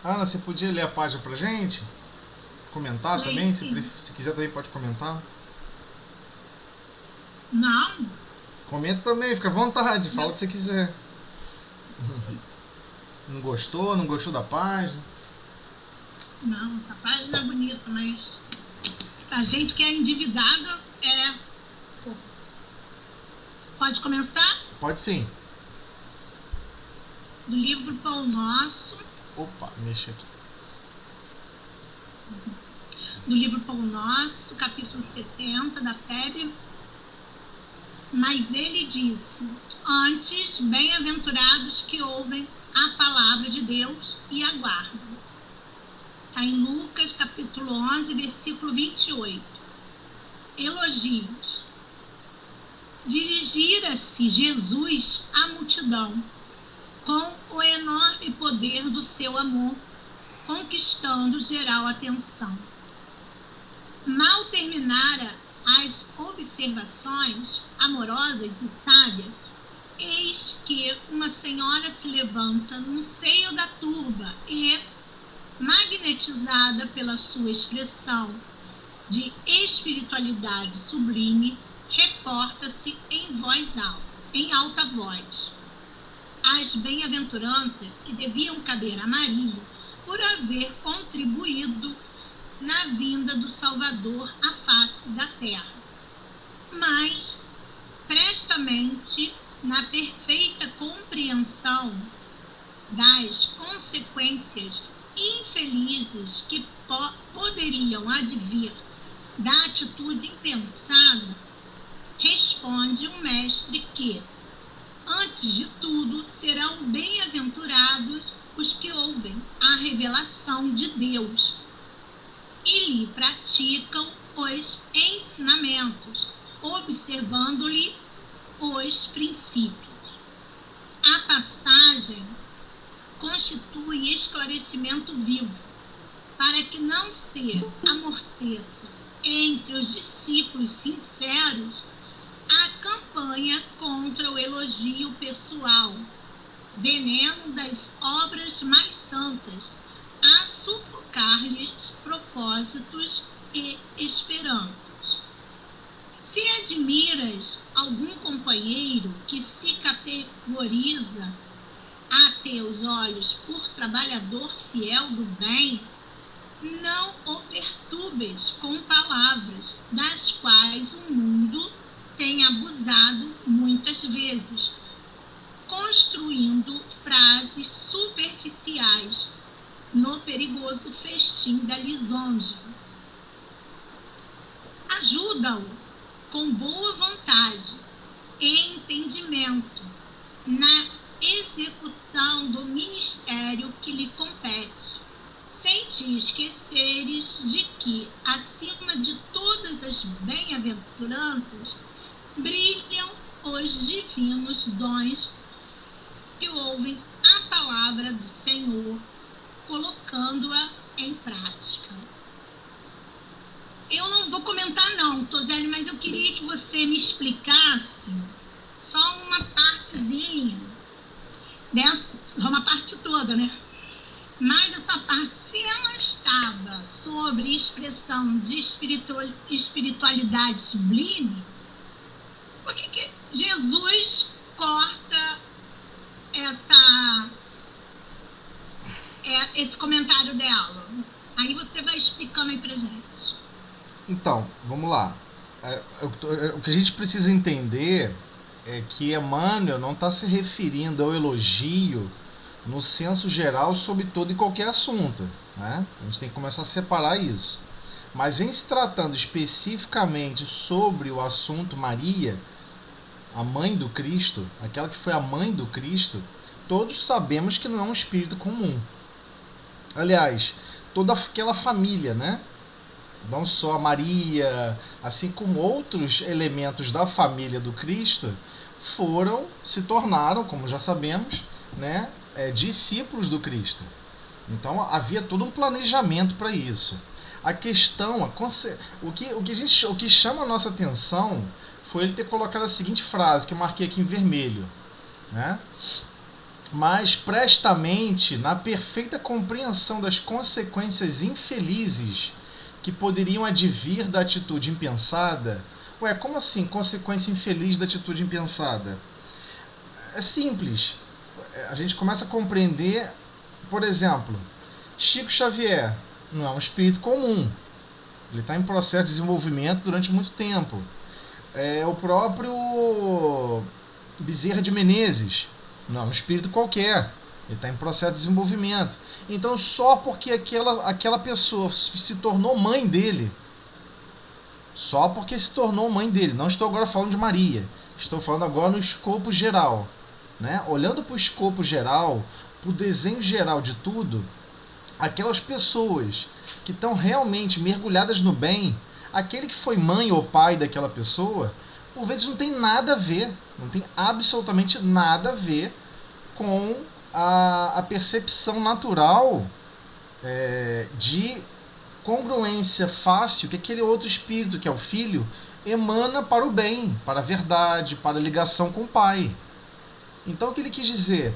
Ana, você podia ler a página pra gente? Comentar Leio também? sim. Se quiser também pode comentar. Não, Comenta também, fica à vontade, fala o eu, que você quiser. Não gostou? Não gostou da página? não, essa página é bonita, mas a gente que é endividada pô, pode começar Pode sim. do livro Pão Nosso, Opa, mexa aqui. do livro Pão Nosso, capítulo 70 da FEB. Mas ele disse: antes, bem-aventurados que ouvem a palavra de Deus e aguardam. Está em Lucas, capítulo 11, versículo 28. Elogios. Dirigira-se Jesus à multidão com o enorme poder do seu amor, conquistando geral atenção. Mal terminara as observações amorosas e sábias, eis que uma senhora se levanta no seio da turba e, magnetizada pela sua expressão de espiritualidade sublime, reporta-se em alta voz. As bem-aventuranças que deviam caber a Maria por haver contribuído na vinda do Salvador à face da terra. Mas, prestamente, na perfeita compreensão das consequências infelizes que poderiam advir da atitude impensada, responde um mestre que, antes de tudo, serão bem-aventurados os que ouvem a revelação de Deus e lhe praticam os ensinamentos, observando-lhe os princípios. A passagem constitui esclarecimento vivo, para que não se amorteça entre os discípulos sinceros a campanha contra o elogio pessoal, veneno das obras mais santas, a sufocar-lhes propósitos e esperanças. Se admiras algum companheiro que se categoriza a teus olhos por trabalhador fiel do bem, não o perturbes com palavras das quais o mundo tem abusado muitas vezes, construindo frases superficiais no perigoso festim da lisonja. Ajuda-o com boa vontade e entendimento na execução do ministério que lhe compete, sem te esqueceres de que, acima de todas as bem-aventuranças, brilham os divinos dons que ouvem a palavra do Senhor, colocando-a em prática. Eu não vou comentar não, Toseli, mas eu queria que você me explicasse só uma partezinha, uma parte toda, né? Mas essa parte, se ela estava sobre expressão de espiritualidade sublime, por que Jesus corta esse comentário dela? Aí você vai explicando aí pra gente. Então, vamos lá. O que a gente precisa entender é que Emmanuel não está se referindo ao elogio no senso geral sobre todo e qualquer assunto. Né? A gente tem que começar a separar isso. Mas em se tratando especificamente sobre o assunto Maria, a mãe do Cristo, aquela que foi a mãe do Cristo, todos sabemos que não é um espírito comum. Aliás, toda aquela família, né? Não só a Maria, assim como outros elementos da família do Cristo, se tornaram, como já sabemos, né, discípulos do Cristo. Então havia todo um planejamento para isso. A questão, o que chama a nossa atenção foi ele ter colocado a seguinte frase, que eu marquei aqui em vermelho. Né? mas prestamente na perfeita compreensão das consequências infelizes que poderiam advir da atitude impensada. Ué, como assim consequência infeliz da atitude impensada? É simples. A gente começa a compreender, por exemplo, Chico Xavier não é um espírito comum. Ele está em processo de desenvolvimento durante muito tempo. O próprio Bezerra de Menezes não é um espírito qualquer. Ele está em processo de desenvolvimento. Então, só porque aquela pessoa se tornou mãe dele, só porque se tornou mãe dele, não estou agora falando de Maria, estou falando agora no escopo geral, né? Olhando para o escopo geral, para o desenho geral de tudo, aquelas pessoas que estão realmente mergulhadas no bem, aquele que foi mãe ou pai daquela pessoa, por vezes não tem nada a ver, não tem absolutamente nada a ver com a percepção natural de congruência fácil que aquele outro espírito, que é o filho, emana para o bem, para a verdade, para a ligação com o pai. Então o que ele quis dizer?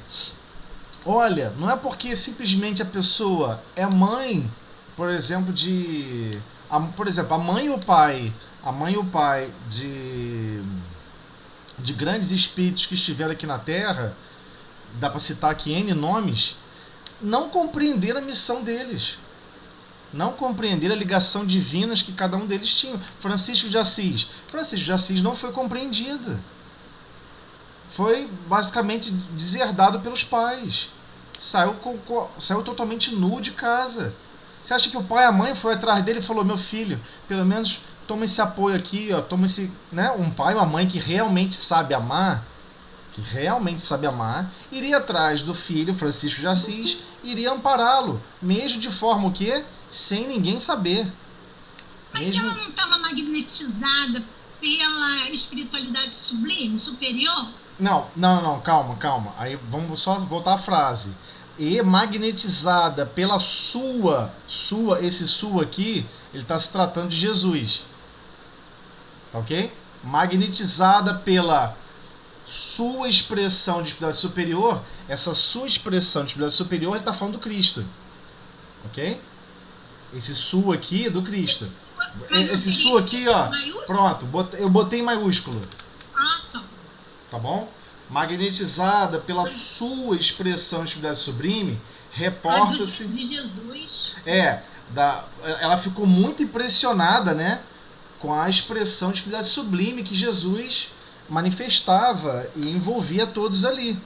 Olha, não é porque simplesmente a pessoa é mãe, por exemplo, a mãe e o pai de grandes espíritos que estiveram aqui na Terra, dá para citar aqui N nomes, não compreender a missão deles, não compreender a ligação divina que cada um deles tinha. Francisco de Assis não foi compreendido. Foi basicamente deserdado pelos pais. Saiu totalmente nu de casa. Você acha que o pai e a mãe foi atrás dele e falou: meu filho, pelo menos toma esse apoio aqui, ó, toma esse, né? Um pai e uma mãe que realmente sabe amar, iria atrás do filho, Francisco de Assis, iria ampará-lo, mesmo de forma o quê? Sem ninguém saber. Mas ela não estava magnetizada pela espiritualidade sublime, superior? Não, calma. Aí vamos só voltar à frase. E magnetizada pela esse sua aqui, ele está se tratando de Jesus. Tá ok? Magnetizada pela sua expressão de espiritualidade superior, essa sua expressão de espiritualidade superior, ele está falando do Cristo. Ok? Esse sua aqui é do Cristo. Esse sua aqui, ó, pronto, eu botei em maiúsculo. Tá bom? Magnetizada pela sua expressão de espiritualidade sublime, reporta-se. De Jesus. Ela ficou muito impressionada, né, com a expressão de espiritualidade sublime que Jesus manifestava e envolvia todos ali.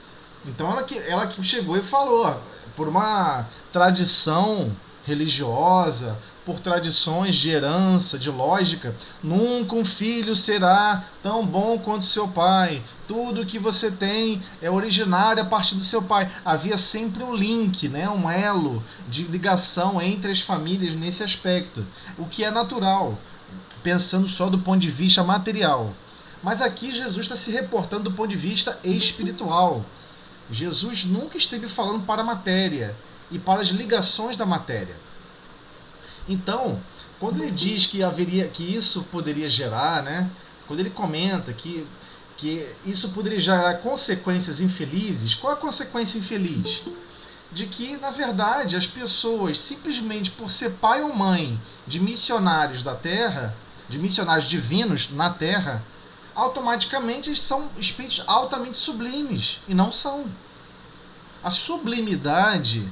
Então ela que chegou e falou, por uma tradição religiosa, por tradições de herança, de lógica, nunca um filho será tão bom quanto seu pai. Tudo que você tem é originário a partir do seu pai. Havia sempre um link, né? Um elo de ligação entre as famílias nesse aspecto, o que é natural, pensando só do ponto de vista material. Mas aqui Jesus está se reportando do ponto de vista espiritual. Jesus nunca esteve falando para a matéria e para as ligações da matéria. Então, quando ele diz que isso poderia gerar, né? Quando ele comenta que isso poderia gerar consequências infelizes, qual é a consequência infeliz? De que, na verdade, as pessoas, simplesmente por ser pai ou mãe de missionários da Terra, de missionários divinos na Terra, automaticamente eles são espíritos altamente sublimes, e não são. A sublimidade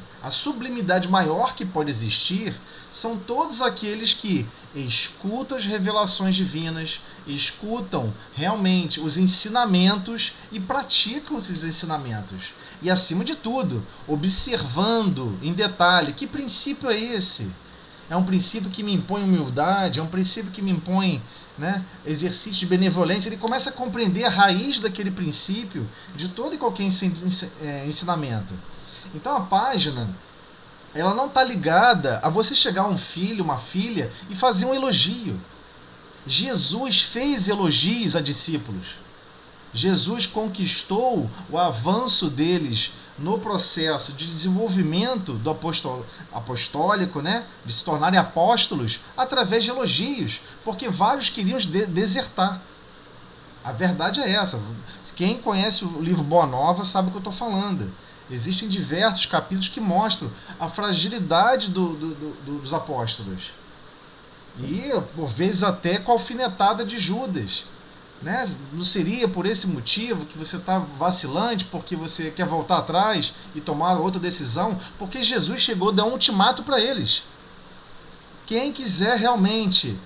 maior que pode existir são todos aqueles que escutam as revelações divinas, escutam realmente os ensinamentos e praticam esses ensinamentos. E, acima de tudo, observando em detalhe que princípio é esse. É um princípio que me impõe humildade, é um princípio que me impõe, né, exercício de benevolência. Ele começa a compreender a raiz daquele princípio de todo e qualquer ensinamento. Então a página, ela não está ligada a você chegar a um filho, uma filha e fazer um elogio. Jesus fez elogios a discípulos. Jesus conquistou o avanço deles no processo de desenvolvimento do apostólico, né, de se tornarem apóstolos, através de elogios, porque vários queriam desertar. A verdade é essa. Quem conhece o livro Boa Nova sabe o que eu estou falando. Existem diversos capítulos que mostram a fragilidade dos apóstolos. E, por vezes, até com a alfinetada de Judas. Né? Não seria por esse motivo que você está vacilante, porque você quer voltar atrás e tomar outra decisão? Porque Jesus chegou a dar um ultimato para eles. Quem quiser realmente,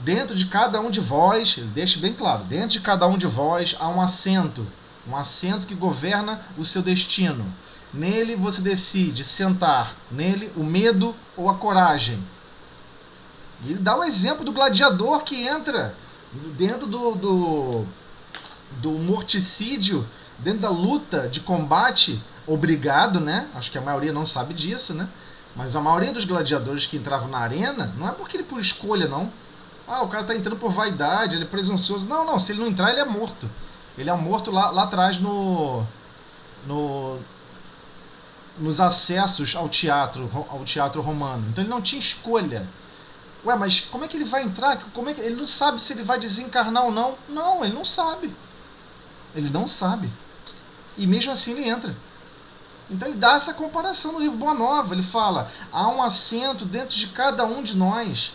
dentro de cada um de vós, ele deixa bem claro, dentro de cada um de vós há um assento que governa o seu destino. Nele você decide sentar, nele o medo ou a coragem. E ele dá o exemplo do gladiador que entra dentro do morticídio, dentro da luta de combate, obrigado, né? Acho que a maioria não sabe disso, né? Mas a maioria dos gladiadores que entravam na arena, não é porque ele por escolha, não. O cara tá entrando por vaidade, ele é presunçoso. Não, se ele não entrar, ele é morto. Ele é morto lá atrás nos acessos ao teatro romano. Então ele não tinha escolha. Mas como é que ele vai entrar? Ele não sabe se ele vai desencarnar ou não. Não, ele não sabe. Ele não sabe. E mesmo assim ele entra. Então ele dá essa comparação no livro Boa Nova. Ele fala, há um assento dentro de cada um de nós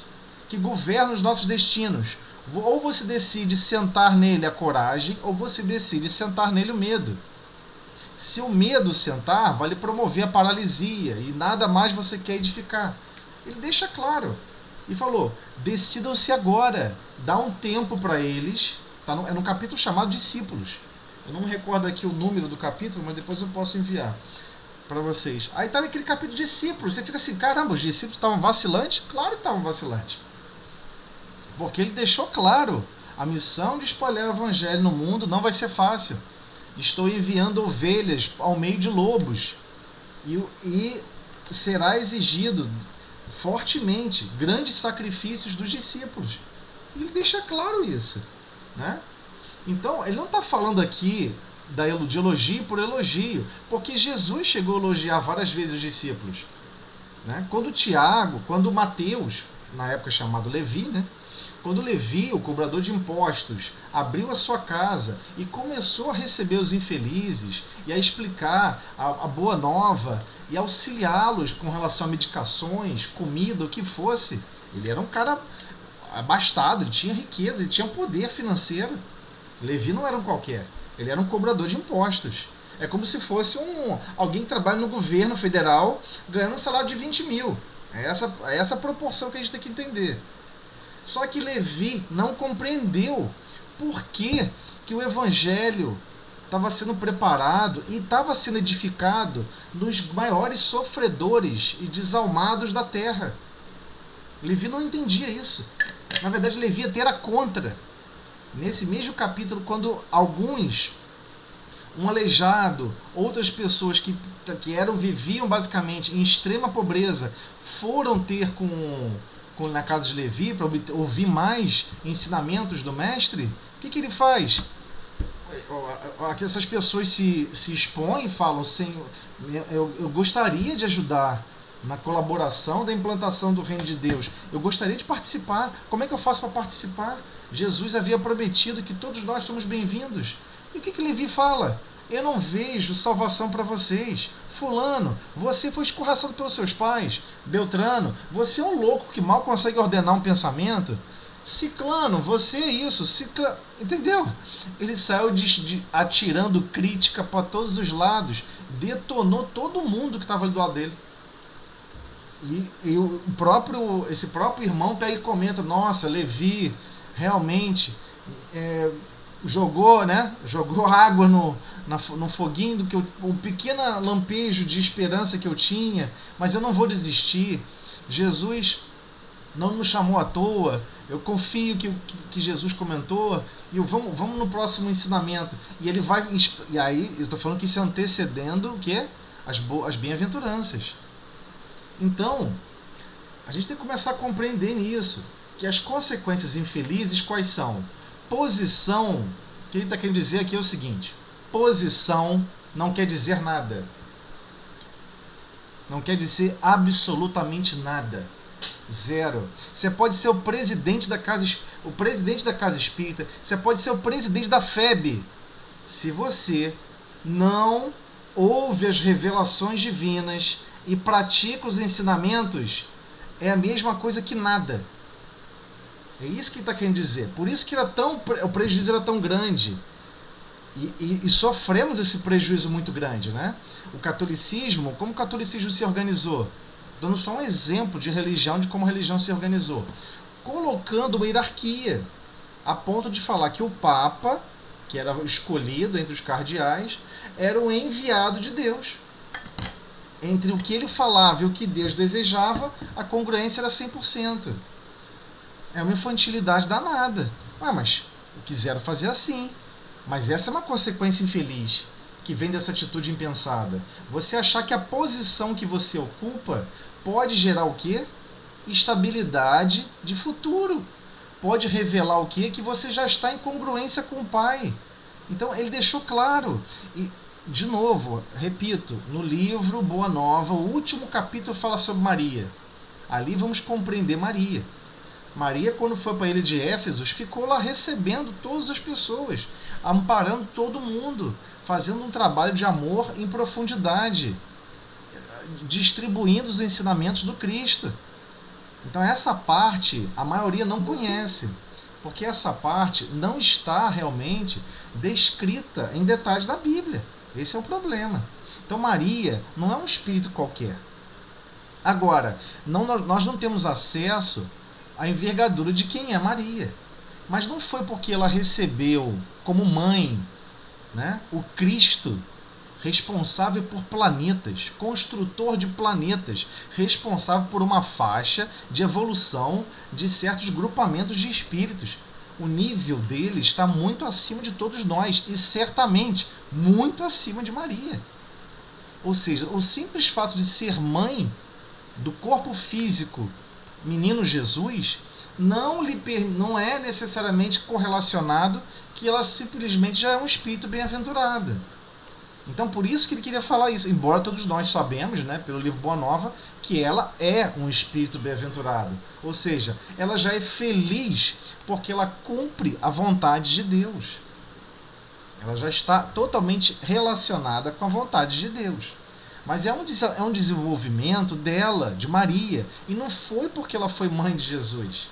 que governa os nossos destinos. Ou você decide sentar nele a coragem, ou você decide sentar nele o medo. Se o medo sentar, vai lhe promover a paralisia e nada mais você quer edificar. Ele deixa claro. E falou, decidam-se agora, dá um tempo para eles, é num capítulo chamado Discípulos. Eu não me recordo aqui o número do capítulo, mas depois eu posso enviar para vocês. Aí está naquele capítulo Discípulos, você fica assim, caramba, os discípulos estavam vacilantes? Claro que estavam vacilantes. Porque ele deixou claro, a missão de espalhar o evangelho no mundo não vai ser fácil. Estou enviando ovelhas ao meio de lobos. E será exigido fortemente grandes sacrifícios dos discípulos. Ele deixa claro isso, né? Então, ele não está falando aqui de elogio por elogio, porque Jesus chegou a elogiar várias vezes os discípulos, né? Quando Mateus, na época chamado Levi, né? Quando Levi, o cobrador de impostos, abriu a sua casa e começou a receber os infelizes e a explicar a boa nova e auxiliá-los com relação a medicações, comida, o que fosse, ele era um cara abastado, ele tinha riqueza, ele tinha poder financeiro. Levi não era um qualquer, ele era um cobrador de impostos. É como se fosse alguém que trabalha no governo federal ganhando um salário de 20 mil. É essa proporção que a gente tem que entender. Só que Levi não compreendeu por que o evangelho estava sendo preparado e estava sendo edificado nos maiores sofredores e desalmados da terra. Levi não entendia isso. Na verdade, Levi até era contra. Nesse mesmo capítulo, quando um aleijado, outras pessoas que viviam basicamente em extrema pobreza, foram ter na casa de Levi para ouvir mais ensinamentos do mestre, o que ele faz? Essas pessoas se expõem e falam, Senhor, eu gostaria de ajudar na colaboração da implantação do reino de Deus. Eu gostaria de participar. Como é que eu faço para participar? Jesus havia prometido que todos nós somos bem-vindos. E o que Levi fala? Eu não vejo salvação para vocês. Fulano, você foi escorraçado pelos seus pais. Beltrano, você é um louco que mal consegue ordenar um pensamento. Ciclano, você é isso. Entendeu? Ele saiu atirando crítica para todos os lados. Detonou todo mundo que estava ali do lado dele. E esse próprio irmão pega e comenta, nossa, Levi realmente jogou água no foguinho, um pequeno lampejo de esperança que eu tinha, mas eu não vou desistir. Jesus não nos chamou à toa, eu confio que Jesus comentou, e vamos no próximo ensinamento. E ele vai, e aí eu estou falando que isso é antecedendo o quê? As bem-aventuranças. Então, a gente tem que começar a compreender nisso, que as consequências infelizes quais são? Posição, o que ele está querendo dizer aqui é o seguinte, posição não quer dizer nada. Não quer dizer absolutamente nada. Zero. Você pode ser o presidente da casa espírita, você pode ser o presidente da FEB. Se você não ouve as revelações divinas e pratica os ensinamentos, é a mesma coisa que nada. É isso que ele está querendo dizer. Por isso que o prejuízo era tão grande. E sofremos esse prejuízo muito grande, né? O catolicismo, como o catolicismo se organizou? Dando só um exemplo de religião, de como a religião se organizou. Colocando uma hierarquia, a ponto de falar que o Papa, que era escolhido entre os cardeais, era o enviado de Deus. Entre o que ele falava e o que Deus desejava, a congruência era 100%. É uma infantilidade danada. Mas quiseram fazer assim. Mas essa é uma consequência infeliz que vem dessa atitude impensada. Você achar que a posição que você ocupa pode gerar o quê? Estabilidade de futuro. Pode revelar o quê? Que você já está em congruência com o Pai. Então ele deixou claro. E, de novo, repito, no livro Boa Nova, o último capítulo fala sobre Maria. Ali vamos compreender Maria. Maria, quando foi para a ilha de Éfesos, ficou lá recebendo todas as pessoas, amparando todo mundo, fazendo um trabalho de amor em profundidade, distribuindo os ensinamentos do Cristo. Então essa parte a maioria não conhece, porque essa parte não está realmente descrita em detalhes da Bíblia. Esse é o problema. Então Maria não é um espírito qualquer. Agora, nós não temos acesso à envergadura de quem é Maria. Mas não foi porque ela recebeu como mãe, né, o Cristo, responsável por planetas, construtor de planetas, responsável por uma faixa de evolução de certos grupamentos de espíritos. O nível dele está muito acima de todos nós e certamente muito acima de Maria. Ou seja, o simples fato de ser mãe do corpo físico menino Jesus não é necessariamente correlacionado que ela simplesmente já é um espírito bem-aventurada. Então, por isso que ele queria falar isso, embora todos nós sabemos, né, pelo livro Boa Nova, que ela é um espírito bem-aventurado. Ou seja, ela já é feliz porque ela cumpre a vontade de Deus. Ela já está totalmente relacionada com a vontade de Deus. Mas é um desenvolvimento dela, de Maria, e não foi porque ela foi mãe de Jesus.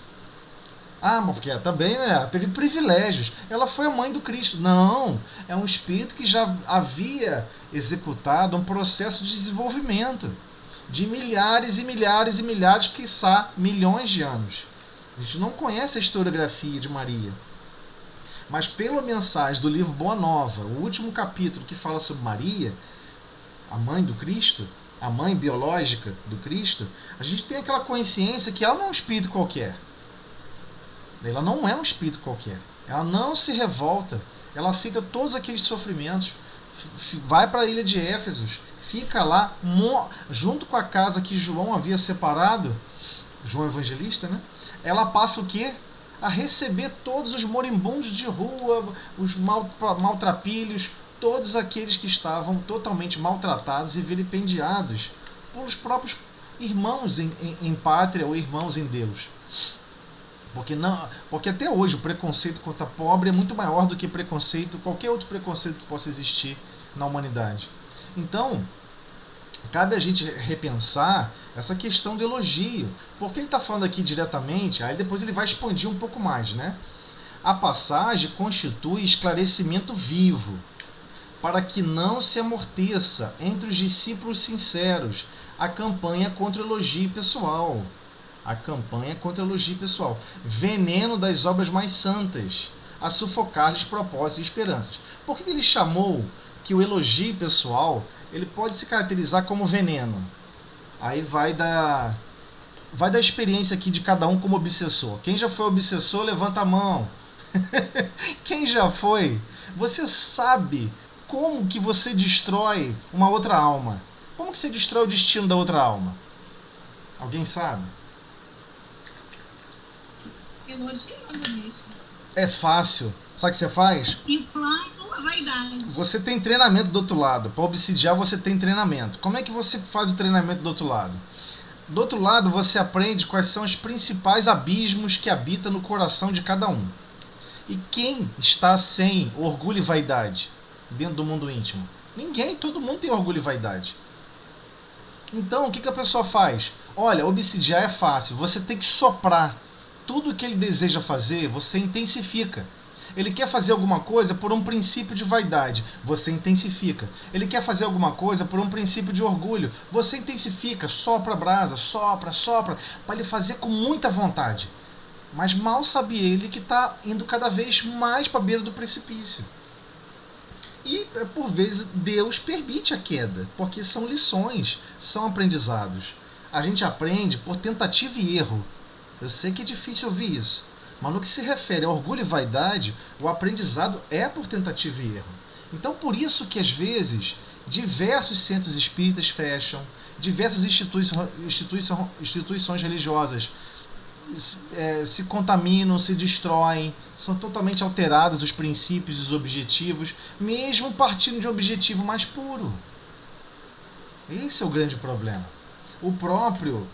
Mas porque ela também, né, ela teve privilégios. Ela foi a mãe do Cristo. Não, é um espírito que já havia executado um processo de desenvolvimento de milhares e milhares e milhares, quiçá milhões de anos. A gente não conhece a historiografia de Maria. Mas pela mensagem do livro Boa Nova, o último capítulo que fala sobre Maria, a mãe do Cristo, a mãe biológica do Cristo, a gente tem aquela consciência que ela não é um espírito qualquer. Ela não é um espírito qualquer. Ela não se revolta. Ela aceita todos aqueles sofrimentos. Vai para a ilha de Éfesos. Fica lá, junto com a casa que João havia separado. João Evangelista, né? Ela passa o quê? A receber todos os moribundos de rua, os maltrapilhos, todos aqueles que estavam totalmente maltratados e vilipendiados pelos próprios irmãos em pátria ou irmãos em Deus. Porque até hoje o preconceito contra pobre é muito maior do que qualquer outro preconceito que possa existir na humanidade. Então, cabe a gente repensar essa questão do elogio. Porque ele está falando aqui diretamente, aí depois ele vai expandir um pouco mais, né? A passagem constitui esclarecimento vivo, para que não se amorteça entre os discípulos sinceros a campanha contra o elogio pessoal. Veneno das obras mais santas, a sufocar-lhes propósitos e esperanças. Por que ele chamou que o elogio pessoal ele pode se caracterizar como veneno? Aí vai da experiência aqui de cada um como obsessor. Quem já foi obsessor, levanta a mão. Quem já foi? Você sabe como que você destrói uma outra alma? Como que você destrói o destino da outra alma? Alguém sabe? Elogiando mesmo. É fácil. Sabe o que você faz? Inflando a vaidade. Você tem treinamento do outro lado. Para obsidiar, você tem treinamento. Como é que você faz o treinamento do outro lado? Do outro lado, você aprende quais são os principais abismos que habitam no coração de cada um. E quem está sem orgulho e vaidade dentro do mundo íntimo? Ninguém, todo mundo tem orgulho e vaidade. Então, o que a pessoa faz? Olha, obsidiar é fácil, você tem que soprar. Tudo que ele deseja fazer, você intensifica. Ele quer fazer alguma coisa por um princípio de vaidade, você intensifica. Ele quer fazer alguma coisa por um princípio de orgulho, você intensifica, sopra a brasa, sopra, para ele fazer com muita vontade. Mas mal sabe ele que está indo cada vez mais para a beira do precipício. E, por vezes, Deus permite a queda, porque são lições, são aprendizados. A gente aprende por tentativa e erro. Eu sei que é difícil ouvir isso, mas no que se refere a orgulho e vaidade, o aprendizado é por tentativa e erro. Então, por isso que, às vezes, diversos centros espíritas fecham, diversas instituições religiosas se contaminam, se destroem, são totalmente alterados os princípios e os objetivos, mesmo partindo de um objetivo mais puro. Esse é o grande problema. O próprio,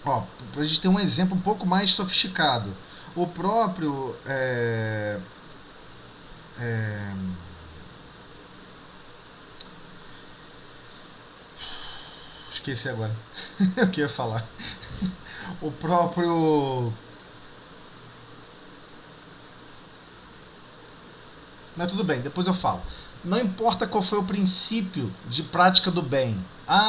para a gente ter um exemplo um pouco mais sofisticado, o próprio esqueci agora o que eu ia falar. O próprio... Mas tudo bem, depois eu falo. Não importa qual foi o princípio de prática do bem.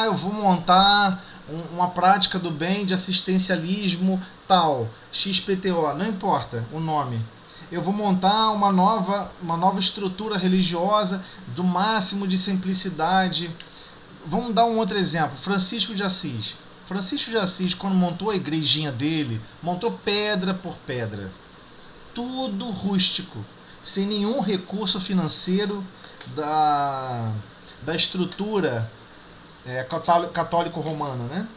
Eu vou montar uma prática do bem de assistencialismo tal, XPTO, não importa o nome. Eu vou montar uma nova estrutura religiosa do máximo de simplicidade. Vamos dar um outro exemplo. Francisco de Assis. Francisco de Assis, quando montou a igrejinha dele, montou pedra por pedra. Tudo rústico, sem nenhum recurso financeiro da estrutura católico-romana, né?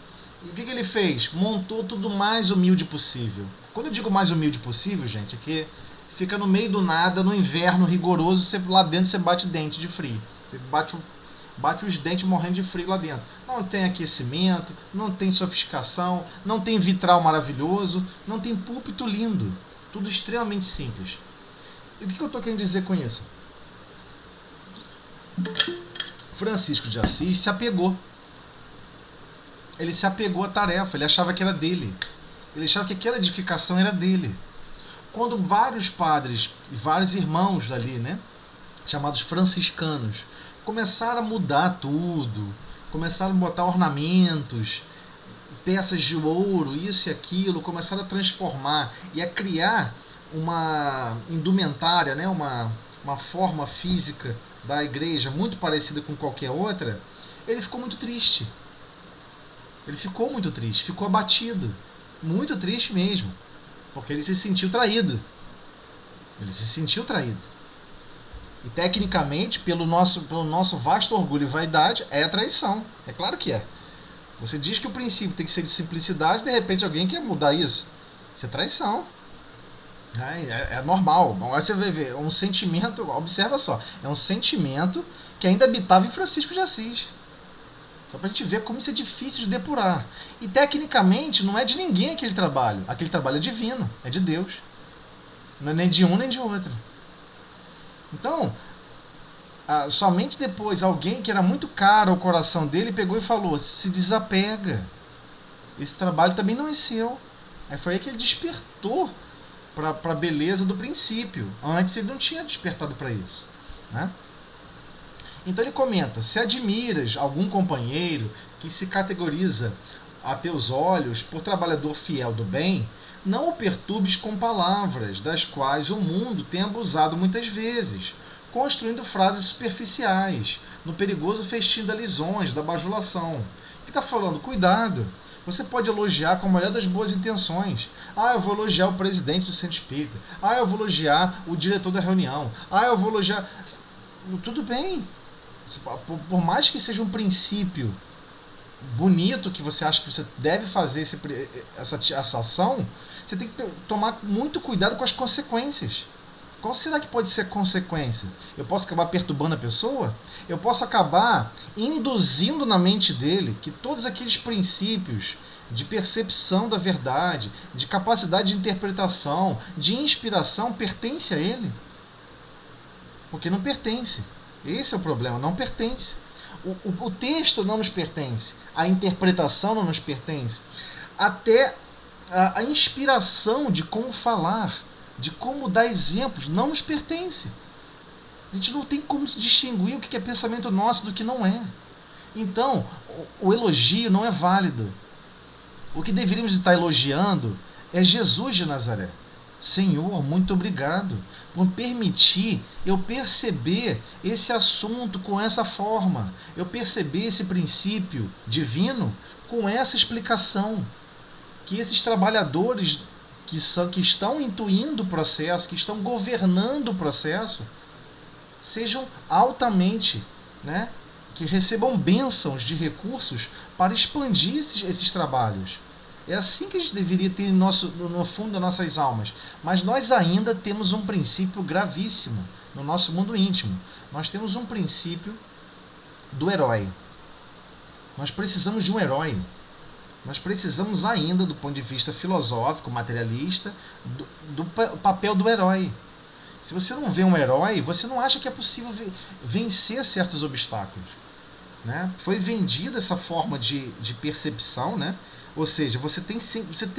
E o que ele fez? Montou tudo mais humilde possível. Quando eu digo mais humilde possível, gente, é que fica no meio do nada, no inverno rigoroso, lá dentro você bate dente de frio. Você bate os dentes morrendo de frio lá dentro. Não tem aquecimento, não tem sofisticação, não tem vitral maravilhoso, não tem púlpito lindo. Tudo extremamente simples. E o que eu estou querendo dizer com isso? Francisco de Assis se apegou. Ele se apegou à tarefa, ele achava que era dele. Ele achava que aquela edificação era dele. Quando vários padres e vários irmãos dali, né, chamados franciscanos, começaram a mudar tudo, começaram a botar ornamentos, peças de ouro, isso e aquilo, começaram a transformar e a criar uma indumentária, né, uma forma física da igreja muito parecida com qualquer outra, ele ficou muito triste. Ele ficou muito triste, ficou abatido, muito triste mesmo, porque ele se sentiu traído. Ele se sentiu traído. E tecnicamente, pelo nosso vasto orgulho e vaidade, é traição. É claro que é. Você diz que o princípio tem que ser de simplicidade, de repente alguém quer mudar isso. Isso é traição. É normal. Agora você vai ver, um sentimento, observa só, é um sentimento que ainda habitava em Francisco de Assis. Só pra gente ver como isso é difícil de depurar. E tecnicamente não é de ninguém aquele trabalho. Aquele trabalho é divino, é de Deus. Não é nem de um nem de outro. Então, somente depois alguém que era muito caro ao coração dele pegou e falou: se desapega. Esse trabalho também não é seu. Aí foi aí que ele despertou para a beleza do princípio. Antes ele não tinha despertado para isso, né? Então ele comenta: se admiras algum companheiro que se categoriza a teus olhos por trabalhador fiel do bem, não o perturbes com palavras, das quais o mundo tem abusado muitas vezes, construindo frases superficiais, no perigoso festim da lisonja, da bajulação. Que está falando? Cuidado. Você pode elogiar com a melhor das boas intenções. Eu vou elogiar o presidente do Centro Espírita. Eu vou elogiar o diretor da reunião. Eu vou elogiar... Tudo bem. Por mais que seja um princípio bonito que você acha que você deve fazer essa ação, você tem que tomar muito cuidado com as consequências. Qual será que pode ser a consequência? Eu posso acabar perturbando a pessoa? Eu posso acabar induzindo na mente dele que todos aqueles princípios de percepção da verdade, de capacidade de interpretação, de inspiração pertencem a ele? Porque não pertence. Esse é o problema, não pertence. O texto não nos pertence, a interpretação não nos pertence, até a inspiração de como falar, de como dar exemplos, não nos pertence. A gente não tem como se distinguir o que é pensamento nosso do que não é. Então, o elogio não é válido. O que deveríamos estar elogiando é Jesus de Nazaré. Senhor, muito obrigado por permitir eu perceber esse assunto com essa forma, eu perceber esse princípio divino com essa explicação, que esses trabalhadores que estão intuindo o processo, que estão governando o processo, sejam altamente, né, que recebam bênçãos de recursos para expandir esses trabalhos. É assim que a gente deveria ter no fundo das nossas almas. Mas nós ainda temos um princípio gravíssimo no nosso mundo íntimo. Nós temos um princípio do herói. Nós precisamos de um herói. Nós precisamos ainda, do ponto de vista filosófico, materialista, do papel do herói. Se você não vê um herói, você não acha que é possível vencer certos obstáculos. Né? Foi vendida essa forma de percepção, né? Ou seja, você tem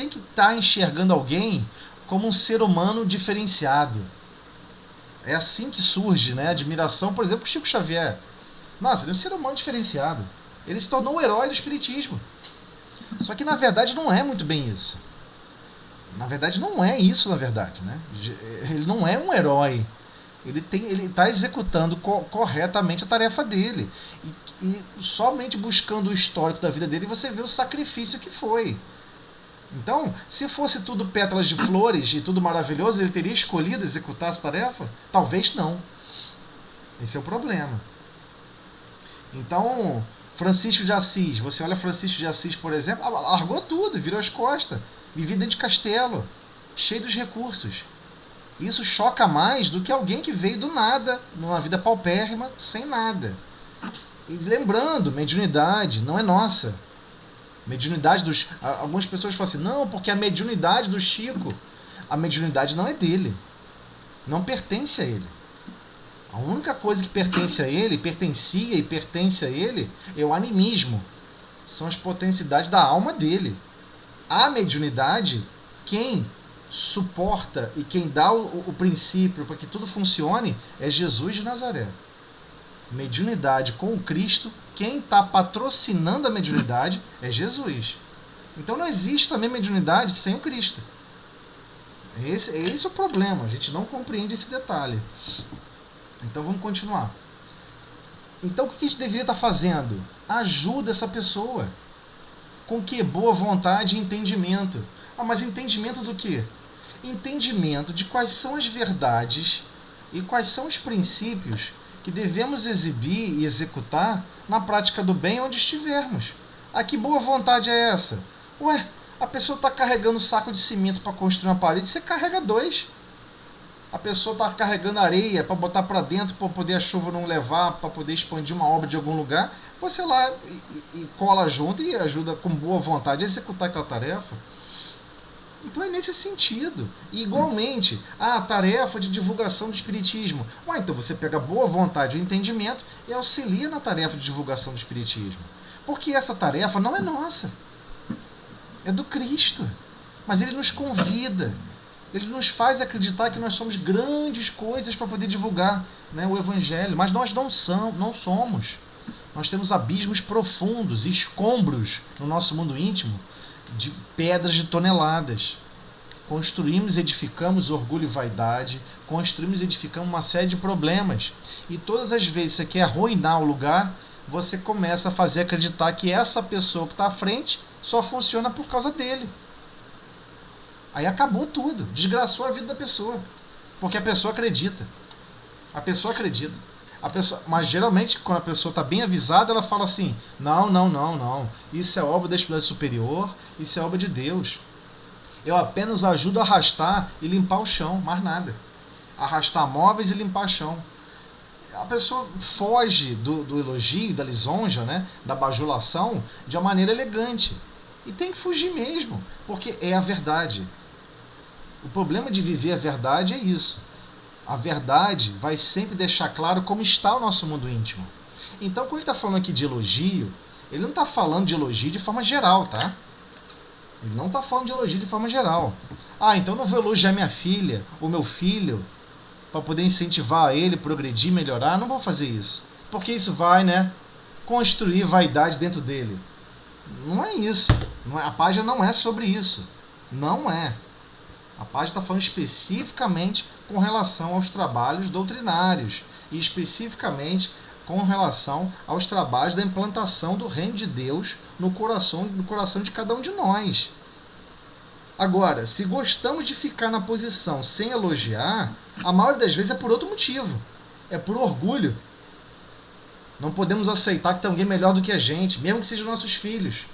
que estar enxergando alguém como um ser humano diferenciado. É assim que surge, né, a admiração, por exemplo, o Chico Xavier. Nossa, ele é um ser humano diferenciado. Ele se tornou o herói do espiritismo. Só que, na verdade, não é muito bem isso. Na verdade, não é isso, na verdade. Né? Ele não é um herói. Ele está executando corretamente a tarefa dele. E somente buscando o histórico da vida dele, você vê o sacrifício que foi. Então, se fosse tudo pétalas de flores e tudo maravilhoso, ele teria escolhido executar essa tarefa? Talvez não. Esse é o problema. Então, Francisco de Assis, você olha Francisco de Assis, por exemplo, largou tudo, virou as costas, vivia dentro de castelo, cheio dos recursos. Isso choca mais do que alguém que veio do nada, numa vida paupérrima, sem nada. E lembrando, mediunidade não é nossa. Mediunidade dos... Algumas pessoas falam assim, não, porque a mediunidade do Chico, a mediunidade não é dele. Não pertence a ele. A única coisa que pertence a ele, pertencia e pertence a ele, é o animismo. São as potencialidades da alma dele. A mediunidade, quem suporta e quem dá o princípio para que tudo funcione é Jesus de Nazaré. Mediunidade com o Cristo, quem está patrocinando a mediunidade é Jesus. Então não existe também mediunidade sem o Cristo. Esse é o problema, a gente não compreende esse detalhe. Então vamos continuar. Então o que a gente deveria estar fazendo? Ajuda essa pessoa. Com que? Boa vontade e entendimento. Ah, mas entendimento do quê? Entendimento de quais são as verdades e quais são os princípios que devemos exibir e executar na prática do bem onde estivermos. Ah, que boa vontade é essa? Ué, a pessoa está carregando um saco de cimento para construir uma parede, você carrega 2. A pessoa está carregando areia para botar para dentro para poder a chuva não levar, para poder expandir uma obra de algum lugar, você lá e cola junto e ajuda com boa vontade a executar aquela tarefa. Então é nesse sentido. E igualmente, a tarefa de divulgação do espiritismo. Ué, então você pega boa vontade e entendimento e auxilia na tarefa de divulgação do espiritismo. Porque essa tarefa não é nossa. É do Cristo. Mas ele nos convida. Ele nos faz acreditar que nós somos grandes coisas para poder divulgar, né, o Evangelho. Mas nós não somos. Nós temos abismos profundos, escombros no nosso mundo íntimo, de pedras de toneladas. Construímos e edificamos orgulho e vaidade, construímos e edificamos uma série de problemas. E todas as vezes que você quer arruinar o lugar, você começa a fazer acreditar que essa pessoa que está à frente só funciona por causa dele. Aí acabou tudo, desgraçou a vida da pessoa. Porque a pessoa acredita. Mas geralmente, quando a pessoa está bem avisada, ela fala assim, não. Isso é obra da espiritualidade superior, isso é obra de Deus. Eu apenas ajudo a arrastar e limpar o chão, mais nada. Arrastar móveis e limpar chão. A pessoa foge do elogio, da lisonja, né, da bajulação, de uma maneira elegante. E tem que fugir mesmo, porque é a verdade. O problema de viver a verdade é isso. A verdade vai sempre deixar claro como está o nosso mundo íntimo. Então, quando ele está falando aqui de elogio, ele não está falando de elogio de forma geral, tá? Ele não está falando de elogio de forma geral. Ah, então eu não vou elogiar minha filha ou meu filho para poder incentivar ele a progredir, melhorar. Não vou fazer isso. Porque isso vai, construir vaidade dentro dele. Não é isso. A página não é sobre isso. Não é. A página está falando especificamente com relação aos trabalhos doutrinários e especificamente com relação aos trabalhos da implantação do reino de Deus no coração de cada um de nós. Agora, se gostamos de ficar na posição sem elogiar, a maioria das vezes é por outro motivo. É por orgulho. Não podemos aceitar que tem alguém melhor do que a gente, mesmo que sejam nossos filhos.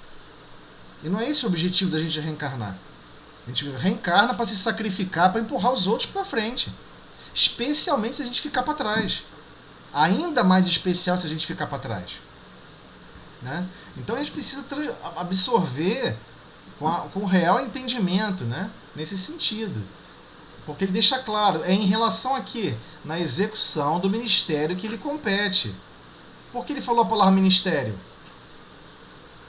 E não é esse o objetivo da gente reencarnar. A gente reencarna para se sacrificar, para empurrar os outros para frente. Especialmente se a gente ficar para trás. Ainda mais especial se a gente ficar para trás. Né? Então a gente precisa absorver com real entendimento, nesse sentido. Porque ele deixa claro, é em relação aqui, na execução do ministério que lhe compete. Por que ele falou a palavra ministério?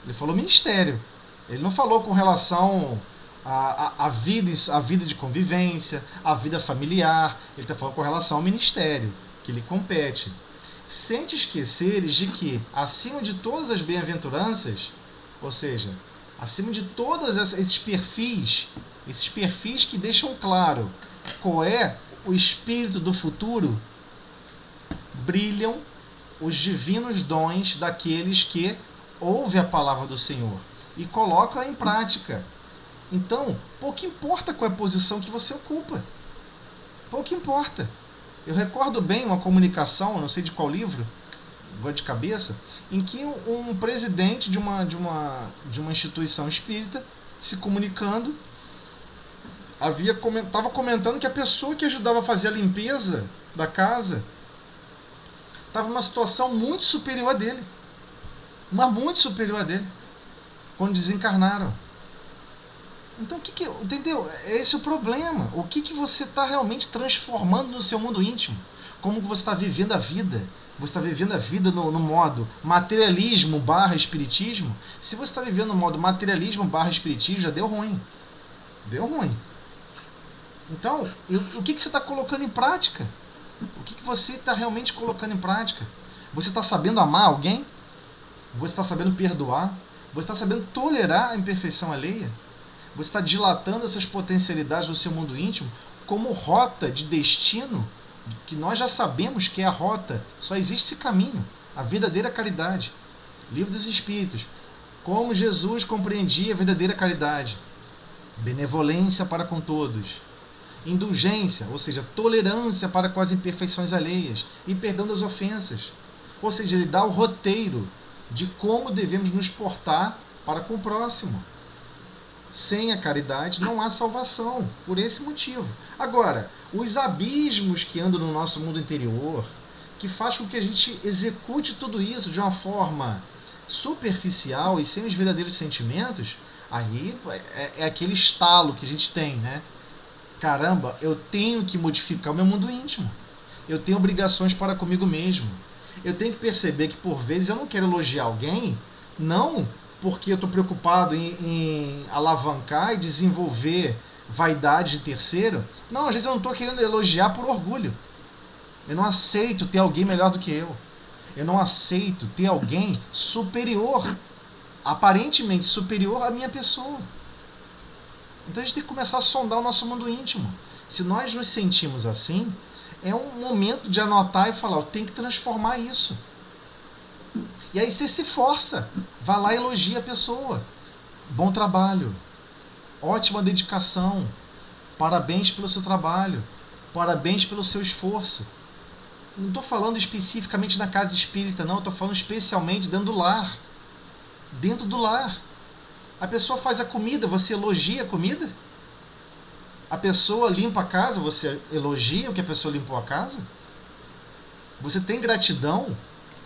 Ele falou ministério. Ele não falou com relação à vida de convivência, à vida familiar. Ele está falando com relação ao ministério que lhe compete. Sem te esqueceres de que, acima de todas as bem-aventuranças, ou seja, acima de todos esses perfis que deixam claro qual é o espírito do futuro, brilham os divinos dons daqueles que ouvem a palavra do Senhor e colocam-a em prática. Então, pouco importa qual é a posição que você ocupa. Pouco importa. Eu recordo bem uma comunicação, não sei de qual livro, agora de cabeça, em que um presidente de uma instituição espírita, se comunicando, estava comentando que a pessoa que ajudava a fazer a limpeza da casa estava numa situação muito superior a dele. Mas muito superior a dele. Quando desencarnaram. Então, entendeu? Esse é o problema. O que você está realmente transformando no seu mundo íntimo? Como você está vivendo a vida? Você está vivendo a vida no modo materialismo / espiritismo? Se você está vivendo no modo materialismo / espiritismo, já deu ruim. Deu ruim. Então, o que você está colocando em prática? O que você está realmente colocando em prática? Você está sabendo amar alguém? Você está sabendo perdoar? Você está sabendo tolerar a imperfeição alheia? Você está dilatando essas potencialidades do seu mundo íntimo como rota de destino, que nós já sabemos que é a rota, só existe esse caminho, a verdadeira caridade. Livro dos Espíritos. Como Jesus compreendia a verdadeira caridade. Benevolência para com todos. Indulgência, ou seja, tolerância para com as imperfeições alheias e perdão das ofensas. Ou seja, ele dá o roteiro de como devemos nos portar para com o próximo. Sem a caridade não há salvação, por esse motivo. Agora, os abismos que andam no nosso mundo interior, que faz com que a gente execute tudo isso de uma forma superficial e sem os verdadeiros sentimentos, aí é aquele estalo que a gente tem, Caramba, eu tenho que modificar o meu mundo íntimo. Eu tenho obrigações para comigo mesmo. Eu tenho que perceber que, por vezes, eu não quero elogiar alguém, não porque eu estou preocupado em alavancar e desenvolver vaidade de terceiro. Não, às vezes eu não estou querendo elogiar por orgulho. Eu não aceito ter alguém melhor do que eu. Eu não aceito ter alguém superior, aparentemente superior à minha pessoa. Então a gente tem que começar a sondar o nosso mundo íntimo. Se nós nos sentimos assim, é um momento de anotar e falar, eu tenho que transformar isso. E aí você se força, vai lá e elogia a pessoa. Bom trabalho, ótima dedicação, parabéns pelo seu trabalho, parabéns pelo seu esforço. Não estou falando especificamente na casa espírita, não, estou falando especialmente dentro do lar. Dentro do lar. A pessoa faz a comida, você elogia a comida? A pessoa limpa a casa, você elogia o que a pessoa limpou a casa? Você tem gratidão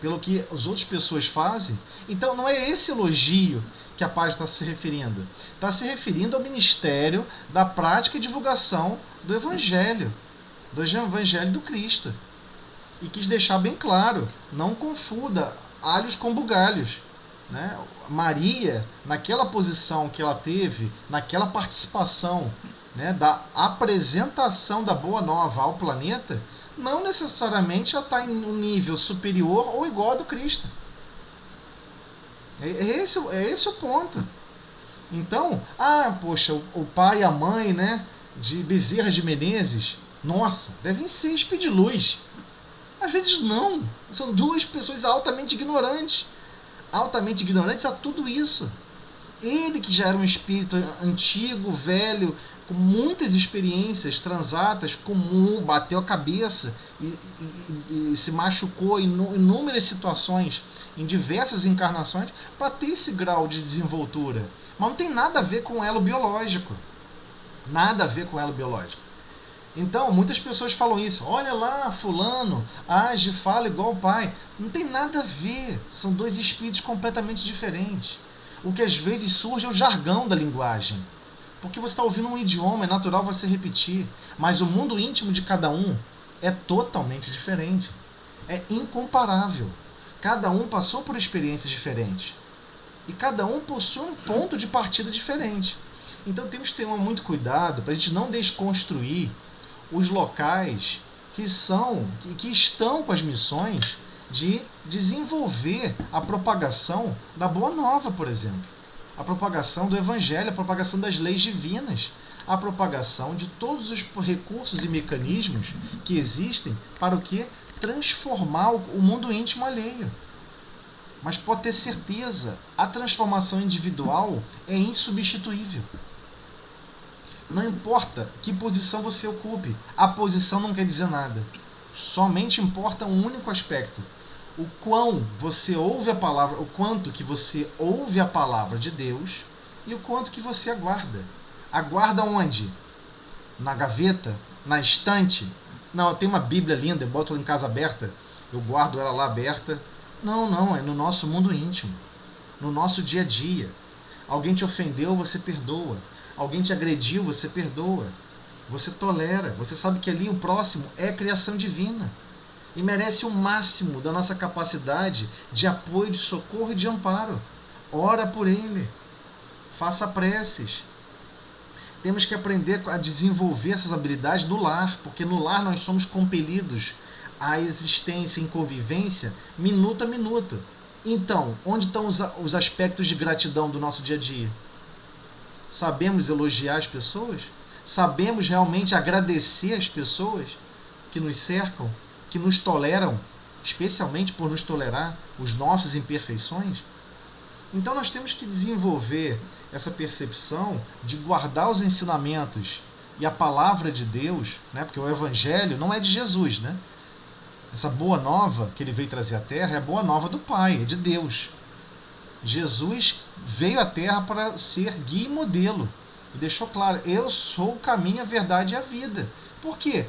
pelo que as outras pessoas fazem? Então não é esse elogio que a página está se referindo. Está se referindo ao ministério da prática e divulgação do Evangelho. do Evangelho do Cristo. E quis deixar bem claro, não confunda alhos com bugalhos. Né? Maria, naquela posição que ela teve, naquela participação, né, da apresentação da Boa Nova ao planeta, não necessariamente ela está em um nível superior ou igual ao do Cristo. É esse o ponto. Então, poxa, o pai e a mãe, né, de Bezerra de Menezes, nossa, devem ser espíritos-luz. Às vezes não. São duas pessoas altamente ignorantes a tudo isso. Ele que já era um espírito antigo, velho, com muitas experiências transatas, comum, bateu a cabeça e se machucou em inúmeras situações, em diversas encarnações, para ter esse grau de desenvoltura. Mas não tem nada a ver com o elo biológico. Nada a ver com o elo biológico. Então, muitas pessoas falam isso. Olha lá, fulano, age, fala igual o pai. Não tem nada a ver. São dois espíritos completamente diferentes. O que às vezes surge é o jargão da linguagem. Porque você está ouvindo um idioma, é natural você repetir. Mas o mundo íntimo de cada um é totalmente diferente. É incomparável. Cada um passou por experiências diferentes. E cada um possui um ponto de partida diferente. Então temos que ter muito cuidado para a gente não desconstruir os locais que estão com as missões de desenvolver a propagação da Boa Nova, por exemplo. A propagação do Evangelho, a propagação das leis divinas, a propagação de todos os recursos e mecanismos que existem para o quê? Transformar o mundo íntimo alheio. Mas pode ter certeza, a transformação individual é insubstituível. Não importa que posição você ocupe, a posição não quer dizer nada. Somente importa um único aspecto: o quão você ouve a palavra, o quanto que você ouve a palavra de Deus e o quanto que você aguarda. Aguarda onde? Na gaveta? Na estante? Não, eu tenho uma Bíblia linda, eu boto ela em casa aberta, eu guardo ela lá aberta. Não, é no nosso mundo íntimo, no nosso dia a dia. Alguém te ofendeu, você perdoa. Alguém te agrediu, você perdoa. Você tolera. Você sabe que ali o próximo é criação divina e merece o máximo da nossa capacidade de apoio, de socorro e de amparo. Ora por ele. Faça preces. Temos que aprender a desenvolver essas habilidades no lar, porque no lar nós somos compelidos à existência em convivência minuto a minuto. Então, onde estão os aspectos de gratidão do nosso dia a dia? Sabemos elogiar as pessoas? Sabemos realmente agradecer as pessoas que nos cercam, que nos toleram, especialmente por nos tolerar as nossas imperfeições? Então nós temos que desenvolver essa percepção de guardar os ensinamentos e a palavra de Deus, né? Porque o Evangelho não é de Jesus, né? Essa boa nova que ele veio trazer à Terra é a boa nova do Pai, é de Deus. Jesus veio à Terra para ser guia e modelo. E deixou claro, eu sou o caminho, a verdade e a vida. Por quê?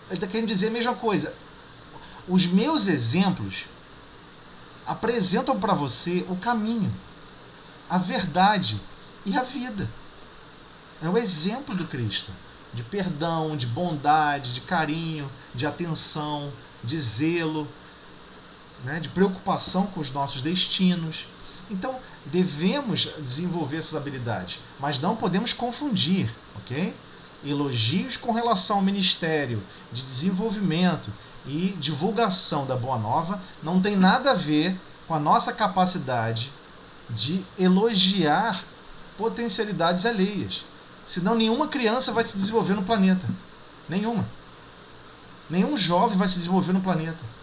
Ele está querendo dizer a mesma coisa. Os meus exemplos apresentam para você o caminho, a verdade e a vida. É o exemplo do Cristo. De perdão, de bondade, de carinho, de atenção, de zelo, né, de preocupação com os nossos destinos. Então, devemos desenvolver essas habilidades, mas não podemos confundir, ok? Elogios com relação ao ministério de desenvolvimento e divulgação da Boa Nova não tem nada a ver com a nossa capacidade de elogiar potencialidades alheias. Senão nenhuma criança vai se desenvolver no planeta. Nenhuma. Nenhum jovem vai se desenvolver no planeta.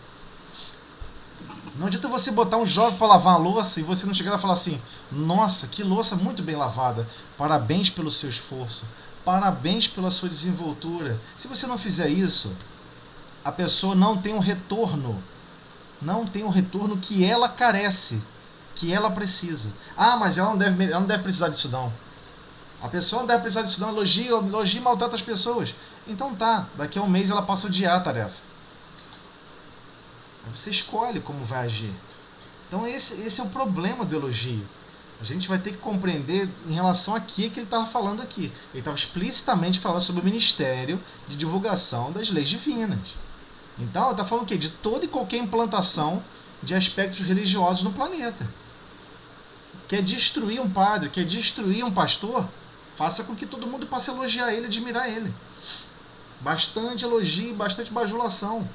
Não adianta você botar um jovem para lavar a louça e você não chegar lá e falar assim: nossa, que louça muito bem lavada, parabéns pelo seu esforço, parabéns pela sua desenvoltura. Se você não fizer isso, a pessoa não tem um retorno, que ela carece, que ela precisa. Mas ela não deve precisar disso não. A pessoa não deve precisar disso não, elogia e maltrata as pessoas. Então tá, daqui a um mês ela passa a odiar a tarefa. Você escolhe como vai agir. Então esse é o problema do elogio. A gente vai ter que compreender em relação a que ele estava falando aqui. Ele estava explicitamente falando sobre o ministério de divulgação das leis divinas. Então, ele está falando o quê? De toda e qualquer implantação de aspectos religiosos no planeta. Quer destruir um padre, quer destruir um pastor, faça com que todo mundo passe a elogiar ele, admirar ele. Bastante elogio, bastante bajulação.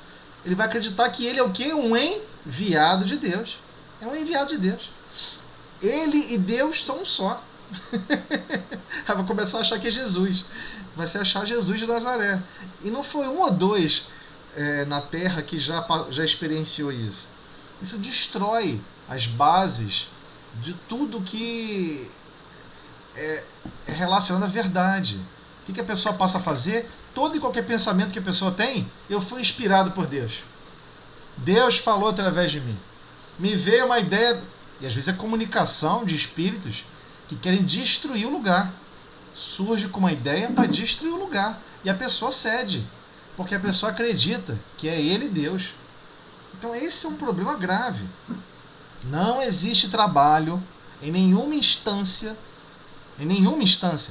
Ele vai acreditar que ele é o quê? Um enviado de Deus. É um enviado de Deus. Ele e Deus são um só. Aí vai começar a achar que é Jesus. Vai se achar Jesus de Nazaré. E não foi um ou dois na Terra que já experienciou isso. Isso destrói as bases de tudo que é relacionado à verdade. O que a pessoa passa a fazer? Todo e qualquer pensamento que a pessoa tem, eu fui inspirado por Deus. Deus falou através de mim. Me veio uma ideia, e às vezes é comunicação de espíritos que querem destruir o lugar. Surge com uma ideia para destruir o lugar. E a pessoa cede, porque a pessoa acredita que é ele Deus. Então esse é um problema grave. Não existe trabalho em nenhuma instância,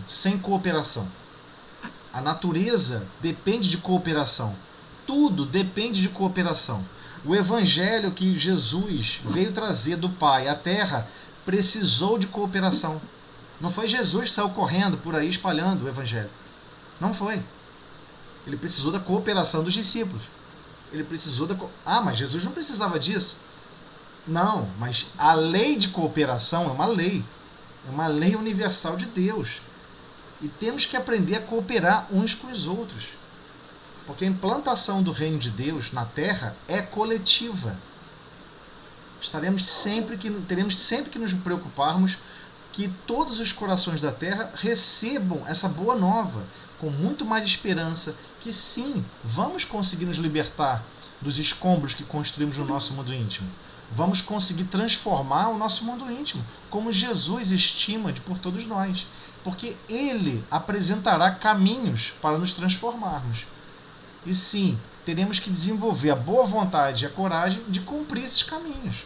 sem cooperação. A natureza depende de cooperação. Tudo depende de cooperação. O evangelho que Jesus veio trazer do Pai à Terra precisou de cooperação. Não foi Jesus que saiu correndo por aí espalhando o evangelho. Não foi. Ele precisou da cooperação dos discípulos. Ele precisou da... mas Jesus não precisava disso. Não, mas a lei de cooperação é uma lei. É uma lei universal de Deus. E temos que aprender a cooperar uns com os outros. Porque a implantação do reino de Deus na Terra é coletiva. Teremos sempre que nos preocuparmos que todos os corações da Terra recebam essa boa nova, com muito mais esperança, que sim, vamos conseguir nos libertar dos escombros que construímos no nosso mundo íntimo. Vamos conseguir transformar o nosso mundo íntimo, como Jesus estima por todos nós. Porque Ele apresentará caminhos para nos transformarmos. E sim, teremos que desenvolver a boa vontade e a coragem de cumprir esses caminhos.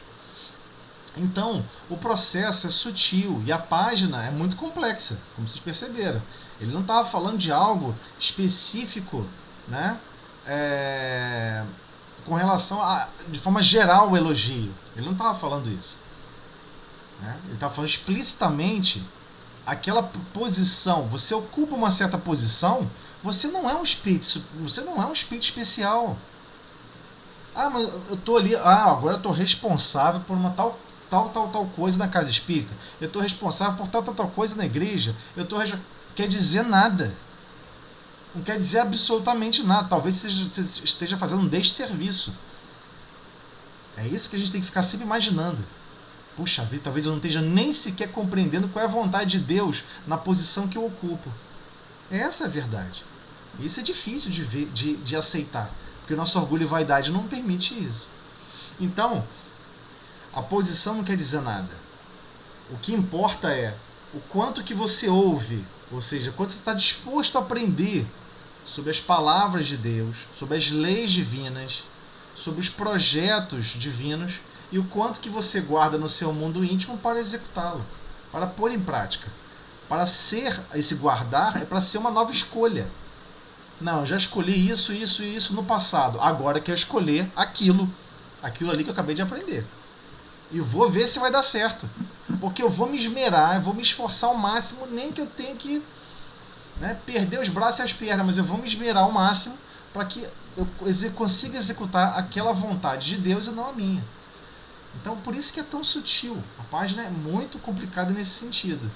Então, o processo é sutil e a página é muito complexa, como vocês perceberam. Ele não estava falando de algo específico, né? Com relação de forma geral, o elogio. Ele não estava falando isso. Né? Ele estava falando explicitamente aquela posição. Você ocupa uma certa posição, você não é um espírito especial. Mas eu estou ali, agora eu estou responsável por uma tal coisa na casa espírita. Eu estou responsável por tal coisa na igreja. Quer dizer nada. Não quer dizer absolutamente nada. Talvez você esteja fazendo um desserviço. É isso que a gente tem que ficar sempre imaginando. Puxa vida, talvez eu não esteja nem sequer compreendendo qual é a vontade de Deus na posição que eu ocupo. Essa é a verdade. Isso é difícil de aceitar, porque o nosso orgulho e vaidade não permite isso. Então, a posição não quer dizer nada. O que importa é o quanto que você ouve, ou seja, quanto você está disposto a aprender sobre as palavras de Deus, sobre as leis divinas, sobre os projetos divinos, e o quanto que você guarda no seu mundo íntimo para executá-lo, para pôr em prática. Para ser, esse guardar é para ser uma nova escolha. Não, eu já escolhi isso no passado. Agora eu quero escolher aquilo ali que eu acabei de aprender. E vou ver se vai dar certo. Porque eu vou me esmerar, eu vou me esforçar ao máximo, nem que eu tenha que perder os braços e as pernas, mas eu vou me esmerar ao máximo para que eu consiga executar aquela vontade de Deus e não a minha. Então, por isso que é tão sutil. A página é muito complicada nesse sentido.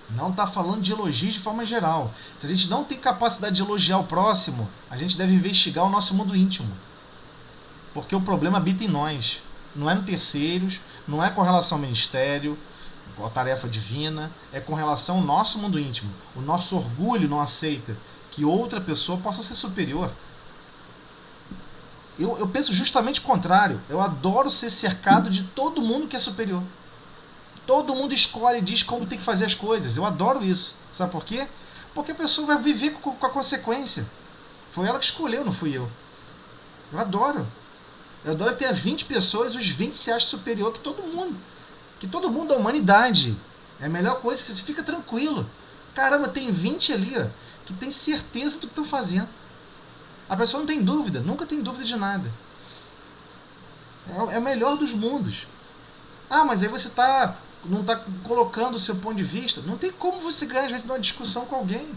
Não está falando de elogios de forma geral. Se a gente não tem capacidade de elogiar o próximo, a gente deve investigar o nosso mundo íntimo. Porque o problema habita em nós. Não é no terceiros, não é com relação ao ministério, com a tarefa divina, é com relação ao nosso mundo íntimo. O nosso orgulho não aceita que outra pessoa possa ser superior. Eu penso justamente o contrário. Eu adoro ser cercado de todo mundo que é superior. Todo mundo escolhe e diz como tem que fazer as coisas. Eu adoro isso. Sabe por quê? Porque a pessoa vai viver com a consequência. Foi ela que escolheu, não fui eu. Eu adoro. Eu adoro ter 20 pessoas, os 20 se acham superior que todo mundo. Que todo mundo é humanidade. É a melhor coisa, você fica tranquilo. Caramba, tem 20 ali, ó, que tem certeza do que estão fazendo. A pessoa não tem dúvida, nunca tem dúvida de nada. É o melhor dos mundos. Ah, mas aí você não está colocando o seu ponto de vista. Não tem como você ganhar, às vezes, numa discussão com alguém.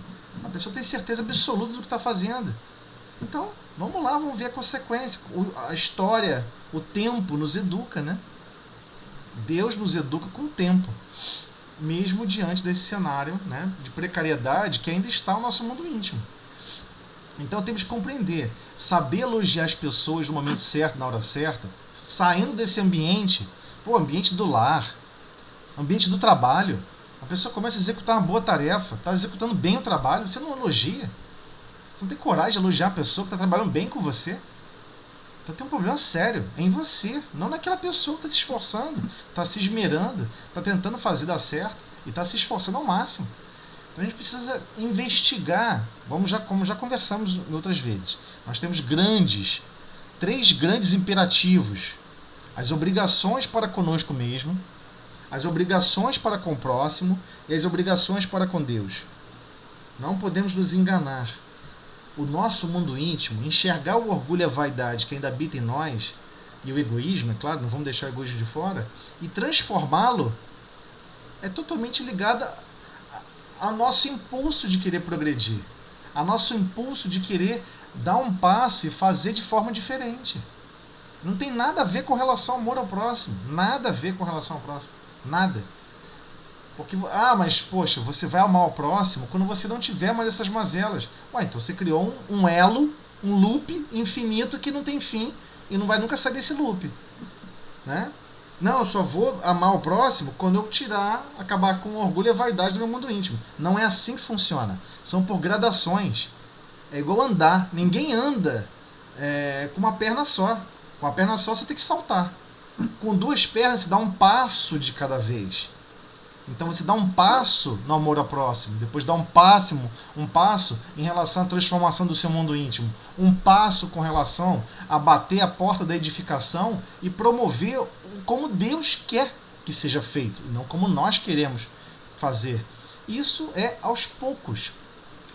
A pessoa tem certeza absoluta do que está fazendo. Então, vamos lá, vamos ver a consequência. A história, o tempo nos educa, né? Deus nos educa com o tempo. Mesmo diante desse cenário, né, de precariedade que ainda está no nosso mundo íntimo. Então temos que compreender, saber elogiar as pessoas no momento certo, na hora certa, saindo desse ambiente, ambiente do lar, ambiente do trabalho. A pessoa começa a executar uma boa tarefa, está executando bem o trabalho, você não elogia. Você não tem coragem de elogiar a pessoa que está trabalhando bem com você. Então tem um problema sério, é em você, não naquela pessoa que está se esforçando, está se esmerando, está tentando fazer dar certo e está se esforçando ao máximo. Então a gente precisa investigar, como já conversamos em outras vezes. Nós temos 3 grandes imperativos: as obrigações para conosco mesmo, as obrigações para com o próximo e as obrigações para com Deus. Não podemos nos enganar. O nosso mundo íntimo, enxergar o orgulho e a vaidade que ainda habita em nós, e o egoísmo, é claro, não vamos deixar o egoísmo de fora, e transformá-lo é totalmente ligado ao nosso impulso de querer progredir, ao nosso impulso de querer dar um passo e fazer de forma diferente. Não tem nada a ver com relação ao amor ao próximo, nada a ver com relação ao próximo, nada. Porque, mas, poxa, você vai amar o próximo quando você não tiver mais essas mazelas. Então você criou um elo, um loop infinito que não tem fim e não vai nunca sair desse loop. Né? Não, eu só vou amar o próximo quando eu acabar com o orgulho e a vaidade do meu mundo íntimo. Não é assim que funciona. São por gradações. É igual andar. Ninguém anda com uma perna só. Com uma perna só você tem que saltar. Com 2 pernas você dá um passo de cada vez. Então você dá um passo no amor ao próximo, depois dá um passo em relação à transformação do seu mundo íntimo, um passo com relação a bater a porta da edificação e promover como Deus quer que seja feito, não como nós queremos fazer. Isso é aos poucos.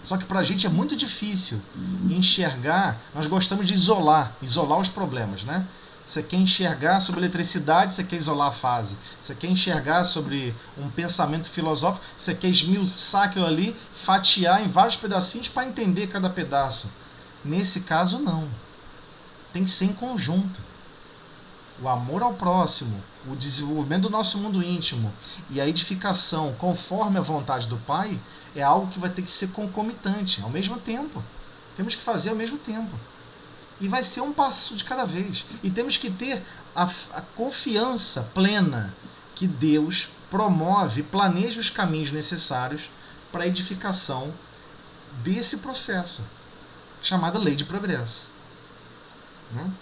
Só que para a gente é muito difícil enxergar, nós gostamos de isolar os problemas, né? Você quer enxergar sobre eletricidade, você quer isolar a fase. Você quer enxergar sobre um pensamento filosófico, você quer esmiuçar aquilo ali, fatiar em vários pedacinhos para entender cada pedaço. Nesse caso, não. Tem que ser em conjunto. O amor ao próximo, o desenvolvimento do nosso mundo íntimo e a edificação conforme a vontade do Pai é algo que vai ter que ser concomitante, ao mesmo tempo. Temos que fazer ao mesmo tempo. E vai ser um passo de cada vez. E temos que ter a confiança plena que Deus promove, planeja os caminhos necessários para a edificação desse processo, chamada lei de progresso. Né?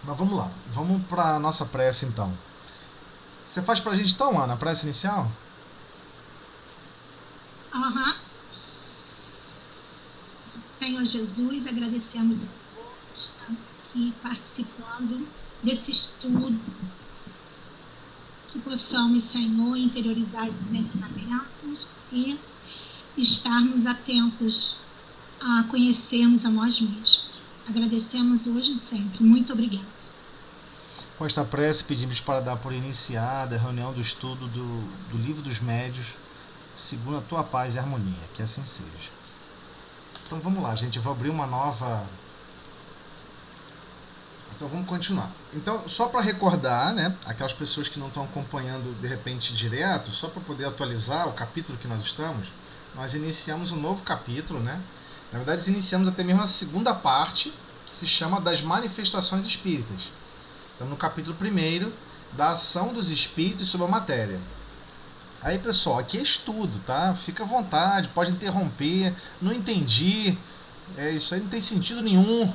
Mas vamos lá. Vamos para a nossa prece, então. Você faz para a gente, então, Ana, a prece inicial? Senhor Jesus, agradecemos aqui participando desse estudo, que possamos, Senhor, interiorizar esses ensinamentos e estarmos atentos a conhecermos a nós mesmos. Agradecemos hoje e sempre. Muito obrigada. Com esta prece, pedimos para dar por iniciada a reunião do estudo do Livro dos Médios, segundo a tua paz e harmonia. Que assim seja. Então vamos lá, gente. Eu vou abrir uma nova... Então vamos continuar. Então, só para recordar, né, aquelas pessoas que não estão acompanhando de repente direto, só para poder atualizar o capítulo que nós estamos, nós iniciamos um novo capítulo, né? Na verdade, iniciamos até mesmo a segunda parte, que se chama das manifestações espíritas. Então, no capítulo 1º, da ação dos espíritos sobre a matéria. Aí, pessoal, aqui é estudo, tá? Fica à vontade, pode interromper, não entendi, isso aí não tem sentido nenhum.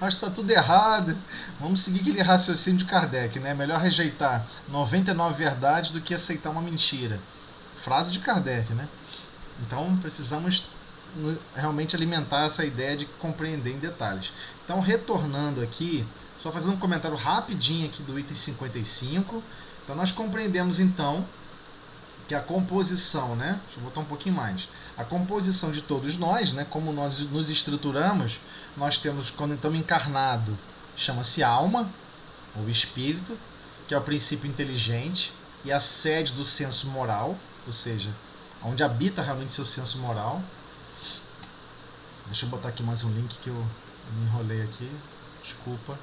Acho que está tudo errado. Vamos seguir aquele raciocínio de Kardec, né? Melhor rejeitar 99 verdades do que aceitar uma mentira. Frase de Kardec, né? Então precisamos realmente alimentar essa ideia de compreender em detalhes. Então, retornando aqui, só fazendo um comentário rapidinho aqui do item 55, Então nós compreendemos então que a composição, né? Deixa eu voltar um pouquinho mais. A composição de todos nós, né? Como nós nos estruturamos, nós temos, quando estamos encarnado, chama-se alma, ou espírito, que é o princípio inteligente e a sede do senso moral, ou seja, onde habita realmente seu senso moral. Deixa eu botar aqui mais um link que eu me enrolei aqui. Desculpa.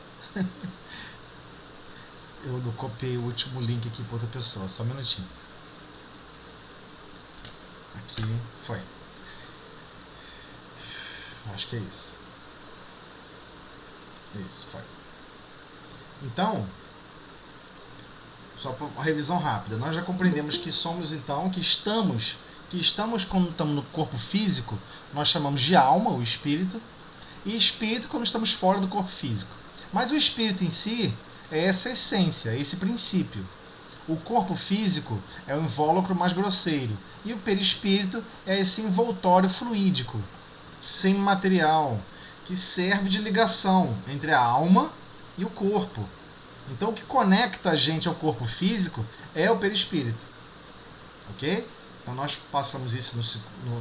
Eu não copiei o último link aqui para outra pessoa. Só um minutinho. Aqui foi. Acho que é isso. Isso, foi. Então, só para uma revisão rápida. Nós já compreendemos que somos, então, que estamos quando estamos no corpo físico, nós chamamos de alma, o espírito, e espírito quando estamos fora do corpo físico. Mas o espírito em si é essa essência, esse princípio. O corpo físico é o invólucro mais grosseiro e o perispírito é esse envoltório fluídico, semimaterial, que serve de ligação entre a alma e o corpo. Então o que conecta a gente ao corpo físico é o perispírito. Ok? Então nós passamos isso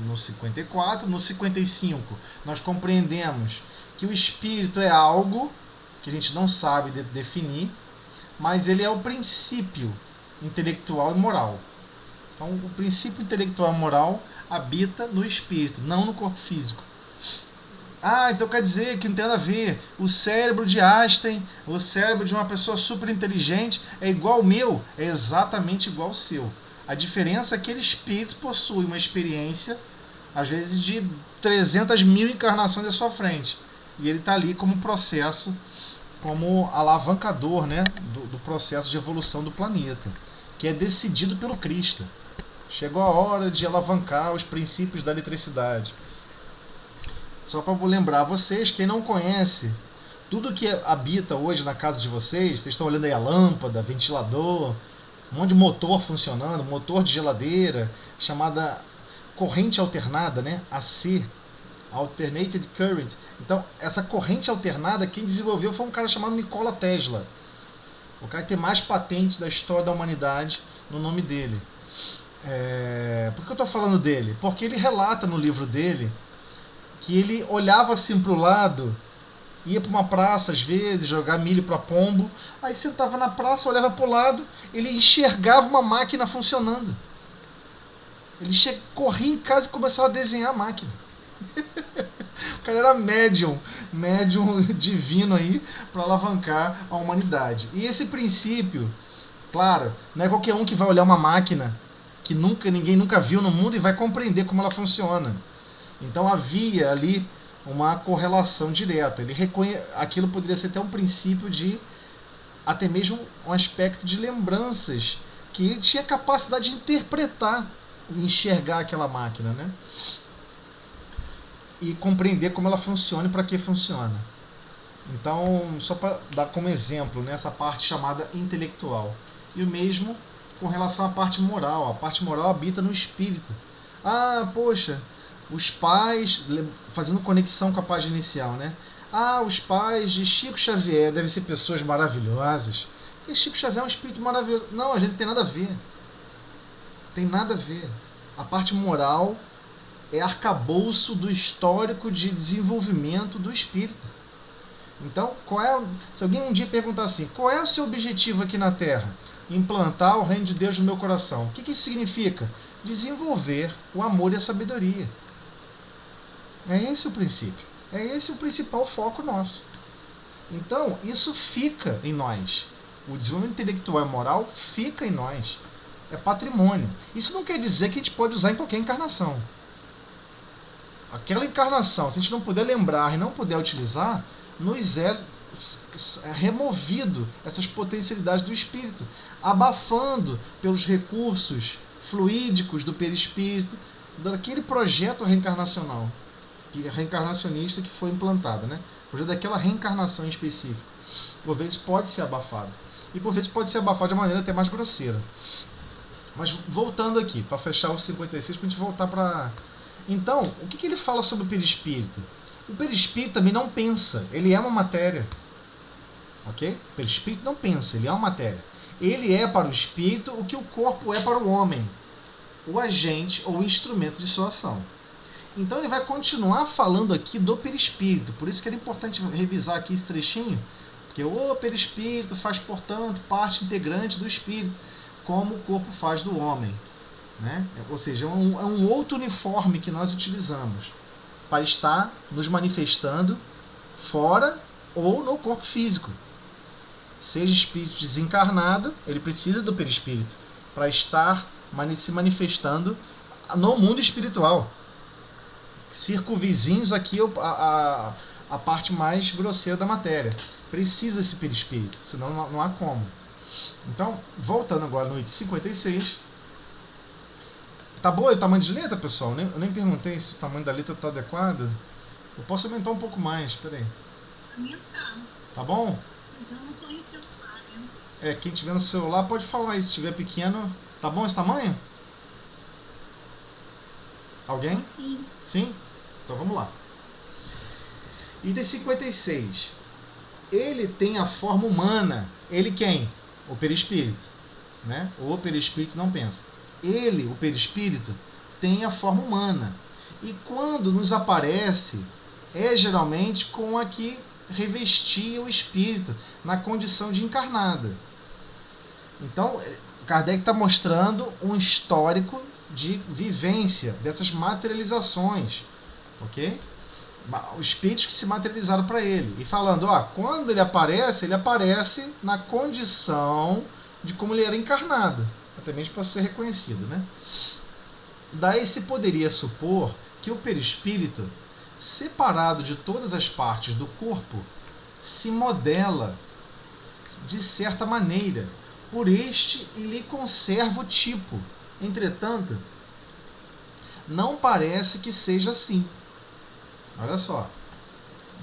no 54. No 55 nós compreendemos que o espírito é algo que a gente não sabe definir, mas ele é o princípio intelectual e moral. Então o princípio intelectual e moral habita no espírito, não no corpo físico. Ah, então quer dizer que não tem nada a ver. O cérebro de Einstein, o cérebro de uma pessoa super inteligente é igual ao meu, é exatamente igual ao seu. A diferença é que aquele espírito possui uma experiência, às vezes, de 300 mil encarnações à sua frente. E ele está ali como processo, como alavancador, né, do processo de evolução do planeta, que é decidido pelo Cristo. Chegou a hora de alavancar os princípios da eletricidade. Só para lembrar vocês, quem não conhece, tudo que habita hoje na casa de vocês estão olhando aí a lâmpada, ventilador, um monte de motor funcionando, motor de geladeira, chamada corrente alternada, né? AC, Alternated Current. Então, essa corrente alternada, quem desenvolveu foi um cara chamado Nikola Tesla. O cara que tem mais patente da história da humanidade no nome dele. Por que eu estou falando dele? Porque ele relata no livro dele que ele olhava assim para o lado, ia para uma praça às vezes, jogar milho para pombo, aí sentava na praça, olhava para o lado, ele enxergava uma máquina funcionando. Ele corria em casa e começava a desenhar a máquina. O cara era médium divino aí para alavancar a humanidade. E esse princípio, claro, não é qualquer um que vai olhar uma máquina que ninguém nunca viu no mundo e vai compreender como ela funciona. Então havia ali uma correlação direta. Aquilo poderia ser até um princípio de, até mesmo um aspecto de lembranças, que ele tinha capacidade de interpretar, enxergar aquela máquina, né? E compreender como ela funciona e para que funciona. Então, só para dar como exemplo, né, essa parte chamada intelectual. E o mesmo com relação à parte moral. A parte moral habita no espírito. Ah, poxa, os pais, fazendo conexão com a página inicial, né? Ah, os pais de Chico Xavier devem ser pessoas maravilhosas. Porque Chico Xavier é um espírito maravilhoso. Não, às vezes tem nada a ver. Tem nada a ver. A parte moral é arcabouço do histórico de desenvolvimento do espírito. Então, se alguém um dia perguntar assim, qual é o seu objetivo aqui na Terra? Implantar o reino de Deus no meu coração. O que isso significa? Desenvolver o amor e a sabedoria. É esse o princípio. É esse o principal foco nosso. Então, isso fica em nós. O desenvolvimento intelectual e moral fica em nós. É patrimônio. Isso não quer dizer que a gente pode usar em qualquer encarnação. Aquela encarnação, se a gente não puder lembrar e não puder utilizar, nos é removido essas potencialidades do espírito, abafando pelos recursos fluídicos do perispírito, daquele projeto reencarnacional, reencarnacionista que foi implantado, né? O projeto daquela reencarnação específica. Por vezes pode ser abafado. E por vezes pode ser abafado de maneira até mais grosseira. Mas voltando aqui, para fechar os 56, para a gente voltar para... Então, o que ele fala sobre o perispírito? O perispírito também não pensa, ele é uma matéria. ok? O perispírito não pensa, ele é uma matéria. Ele é para o espírito o que o corpo é para o homem, o agente ou o instrumento de sua ação. Então ele vai continuar falando aqui do perispírito, por isso que era importante revisar aqui esse trechinho, porque o perispírito faz, portanto, parte integrante do espírito, como o corpo faz do homem. Né? Ou seja, é um outro uniforme que nós utilizamos para estar nos manifestando fora ou no corpo físico. Seja espírito desencarnado, ele precisa do perispírito para estar se manifestando no mundo espiritual. Circunvizinhos aqui a parte mais grosseira da matéria. Precisa desse perispírito, senão não há como. Então, voltando agora no item 56. Tá bom o tamanho de letra, pessoal? Eu nem perguntei se o tamanho da letra está adequado. Eu posso aumentar um pouco mais, peraí. Aumentar. Tá bom? Mas eu não estou em celular, né? Quem tiver no celular pode falar aí. Se tiver pequeno, tá bom esse tamanho? Alguém? Sim. Sim? Então vamos lá. Item 56. Ele tem a forma humana. Ele quem? O perispírito. Né? O perispírito não pensa. Ele, o perispírito, tem a forma humana. E quando nos aparece, é geralmente com a que revestia o espírito, na condição de encarnado. Então, Kardec está mostrando um histórico de vivência dessas materializações, ok? Os espíritos que se materializaram para ele. E falando, quando ele aparece na condição de como ele era encarnado, até mesmo para ser reconhecido, né? Daí se poderia supor que o perispírito, separado de todas as partes do corpo, se modela de certa maneira por este e lhe conserva o tipo. Entretanto, não parece que seja assim. Olha só.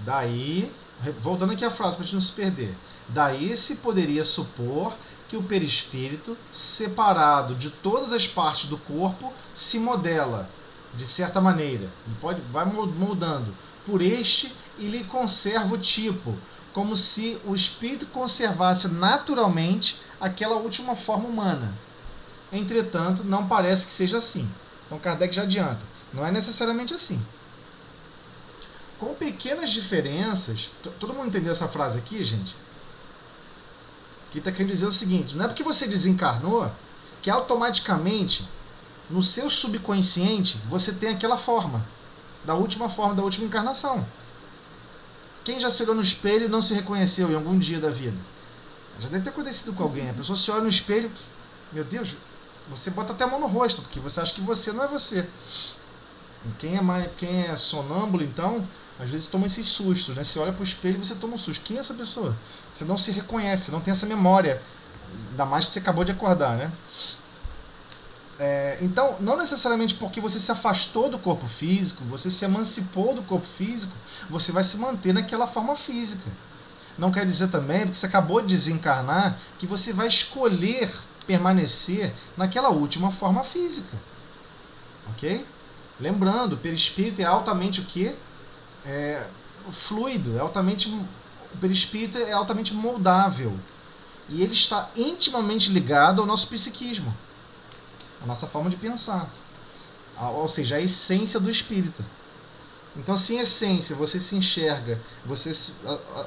Daí, voltando aqui a frase para a gente não se perder. Daí se poderia supor que o perispírito, separado de todas as partes do corpo, se modela de certa maneira. Vai moldando por este e lhe conserva o tipo, como se o espírito conservasse naturalmente aquela última forma humana. Entretanto, não parece que seja assim. Então Kardec já adianta. Não é necessariamente assim. Com pequenas diferenças... Todo mundo entendeu essa frase aqui, gente? Que está querendo dizer o seguinte: não é porque você desencarnou que automaticamente no seu subconsciente você tem aquela forma da última encarnação. Quem já se olhou no espelho e não se reconheceu em algum dia da vida? Já deve ter acontecido com alguém. A pessoa se olha no espelho, meu Deus, você bota até a mão no rosto, porque você acha que você não é você. Quem é sonâmbulo, então, às vezes toma esses sustos, né? Você olha pro espelho e você toma um susto. Quem é essa pessoa? Você não se reconhece, não tem essa memória. Ainda mais que você acabou de acordar, né? Então, não necessariamente porque você se afastou do corpo físico, você se emancipou do corpo físico, você vai se manter naquela forma física. Não quer dizer também, porque você acabou de desencarnar, que você vai escolher permanecer naquela última forma física. Ok? Lembrando, o perispírito é altamente o quê? Fluido, o perispírito é altamente moldável. E ele está intimamente ligado ao nosso psiquismo, a nossa forma de pensar, ou seja, a essência do espírito. Então, se em essência você se enxerga,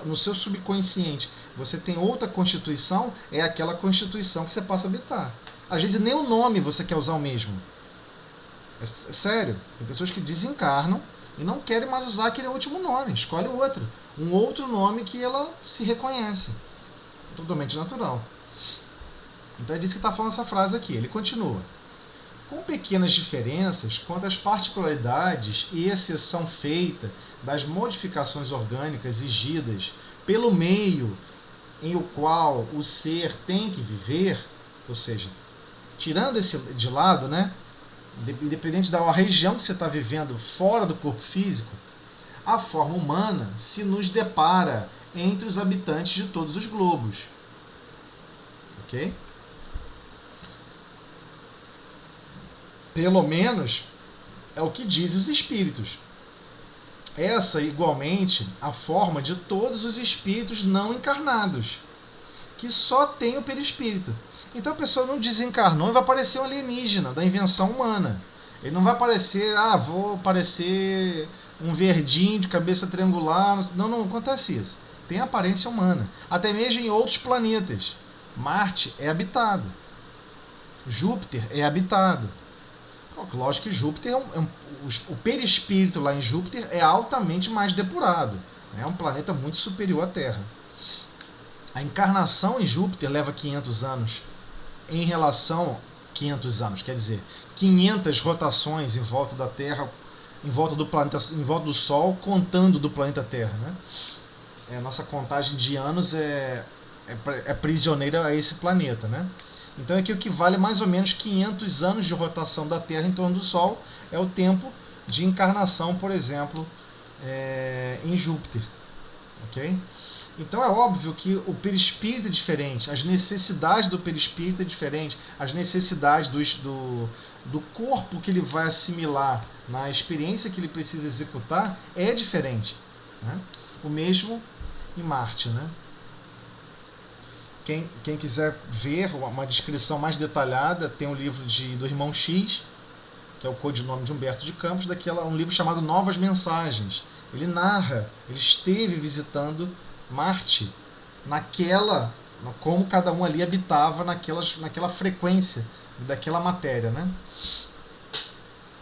no seu subconsciente, você tem outra constituição, é aquela constituição que você passa a habitar. Às vezes nem o nome você quer usar o mesmo. É sério, tem pessoas que desencarnam e não querem mais usar aquele último nome, escolhe outro. Um outro nome que ela se reconhece. Totalmente natural. Então é disso que está falando essa frase aqui. Ele continua. Com pequenas diferenças quanto às particularidades e exceção feita das modificações orgânicas exigidas pelo meio em o qual o ser tem que viver, ou seja, tirando esse de lado, né, independente da região que você está vivendo fora do corpo físico, a forma humana se nos depara entre os habitantes de todos os globos. Ok? Pelo menos é o que dizem os espíritos. essa, igualmente, a forma de todos os espíritos não encarnados, que só tem o perispírito. Então a pessoa não desencarnou e vai parecer um alienígena da invenção humana. Ele não vai parecer, vou parecer um verdinho de cabeça triangular. Não acontece isso. Tem aparência humana. Até mesmo em outros planetas. Marte é habitado. Júpiter é habitado. Lógico que Júpiter o perispírito lá em Júpiter é altamente mais depurado. É um planeta muito superior à Terra. A encarnação em Júpiter leva 500 anos em relação 500 anos, quer dizer, 500 rotações em volta da Terra, em volta do planeta, em volta do Sol, contando do planeta Terra, né? A nossa contagem de anos é prisioneira a esse planeta, né? Então aqui o que vale mais ou menos 500 anos de rotação da Terra em torno do Sol é o tempo de encarnação, por exemplo, em Júpiter, ok? Então é óbvio que o perispírito é diferente, as necessidades do perispírito é diferente, as necessidades do corpo que ele vai assimilar na experiência que ele precisa executar é diferente, né? O mesmo em Marte, né? Quem quiser ver uma descrição mais detalhada, tem um livro do Irmão X, que é o codinome de Humberto de Campos, um livro chamado Novas Mensagens. Ele narra, ele esteve visitando Marte, como cada um ali habitava naquela frequência daquela matéria, né?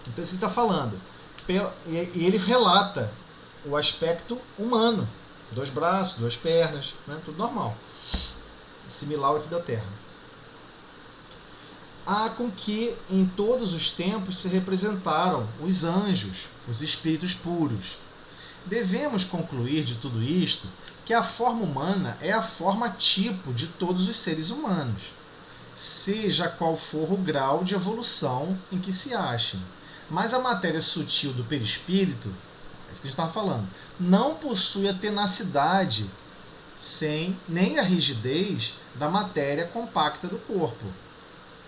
Então isso ele está falando. E ele relata o aspecto humano, 2 braços, 2 pernas, né? Tudo normal, similar ao aqui da Terra. Há com que em todos os tempos se representaram os anjos, os espíritos puros. Devemos concluir de tudo isto que a forma humana é a forma tipo de todos os seres humanos, seja qual for o grau de evolução em que se achem. Mas a matéria sutil do perispírito, é isso que a gente estava falando, não possui a tenacidade nem a rigidez da matéria compacta do corpo,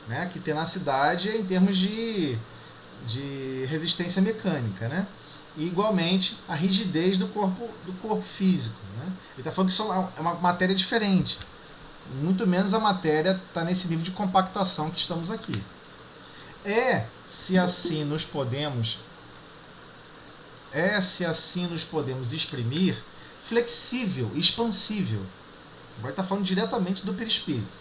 né? Que tenacidade é em termos de resistência mecânica, né? E igualmente a rigidez do corpo físico, né? Ele está falando que isso é uma matéria diferente, muito menos a matéria está nesse nível de compactação que estamos aqui. Se assim nos podemos exprimir, flexível, expansível. Agora está falando diretamente do perispírito.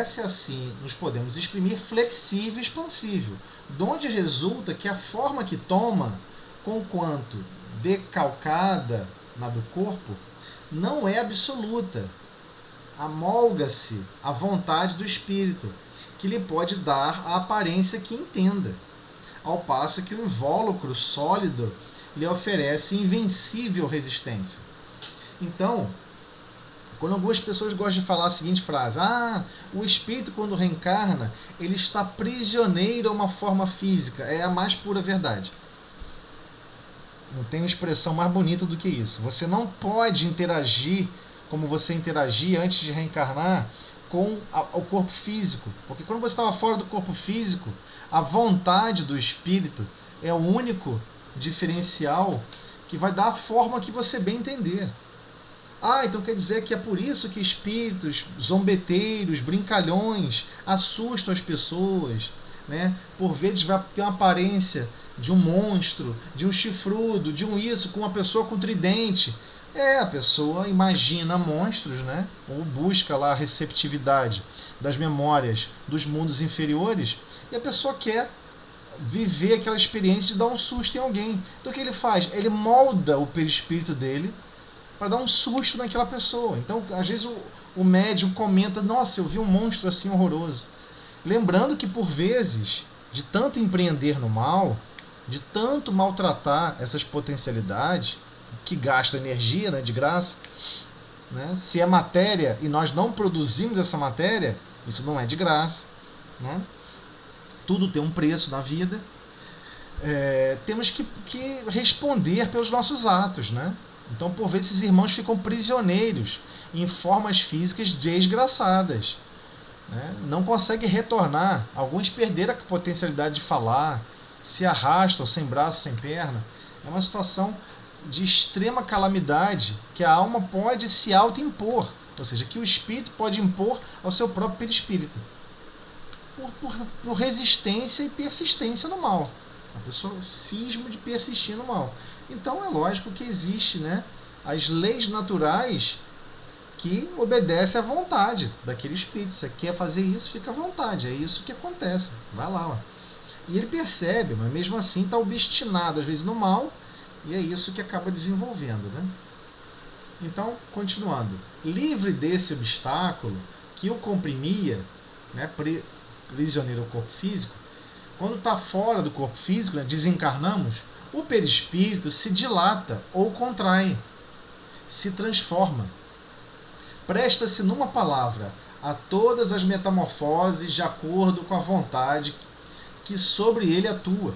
Se assim nos podemos exprimir, flexível e expansível, de onde resulta que a forma que toma, conquanto decalcada na do corpo, não é absoluta. Amolga-se à vontade do espírito, que lhe pode dar a aparência que entenda, ao passo que o invólucro sólido lhe oferece invencível resistência. Então, quando algumas pessoas gostam de falar a seguinte frase: o espírito quando reencarna, ele está prisioneiro a uma forma física. É a mais pura verdade. Não tem uma expressão mais bonita do que isso. Você não pode interagir como você interagia antes de reencarnar com o corpo físico. Porque quando você estava fora do corpo físico, a vontade do espírito é o único diferencial que vai dar a forma que você bem entender. Então quer dizer que é por isso que espíritos zombeteiros, brincalhões, assustam as pessoas, né? Por vezes vai ter uma aparência de um monstro, de um chifrudo, de um isso, com uma pessoa com tridente. A pessoa imagina monstros, né? Ou busca lá a receptividade das memórias dos mundos inferiores, e a pessoa quer viver aquela experiência de dar um susto em alguém. Então o que ele faz? Ele molda o perispírito dele para dar um susto naquela pessoa. Então, às vezes o médium comenta: nossa, eu vi um monstro assim horroroso. Lembrando que, por vezes, de tanto empreender no mal, de tanto maltratar essas potencialidades, que gastam energia, né, de graça, né? Se é matéria e nós não produzimos essa matéria, isso não é de graça, né? Tudo tem um preço na vida. Temos que responder pelos nossos atos, né? Então, por vezes, esses irmãos ficam prisioneiros em formas físicas desgraçadas, né? Não conseguem retornar. Alguns perderam a potencialidade de falar, se arrastam sem braço, sem perna. É uma situação de extrema calamidade que a alma pode se autoimpor, ou seja, que o espírito pode impor ao seu próprio perispírito, por resistência e persistência no mal. A pessoa cisma de persistir no mal. Então é lógico que existe, né, as leis naturais que obedecem à vontade daquele espírito. Se você quer fazer isso, fica à vontade. É isso que acontece. Vai lá, ó. E ele percebe, mas mesmo assim está obstinado, às vezes, no mal, e é isso que acaba desenvolvendo, né? Então, continuando. Livre desse obstáculo que o comprimia, né, prisioneiro ao corpo físico, quando está fora do corpo físico, né, desencarnamos, o perispírito se dilata ou contrai, se transforma. Presta-se, numa palavra, a todas as metamorfoses de acordo com a vontade que sobre ele atua.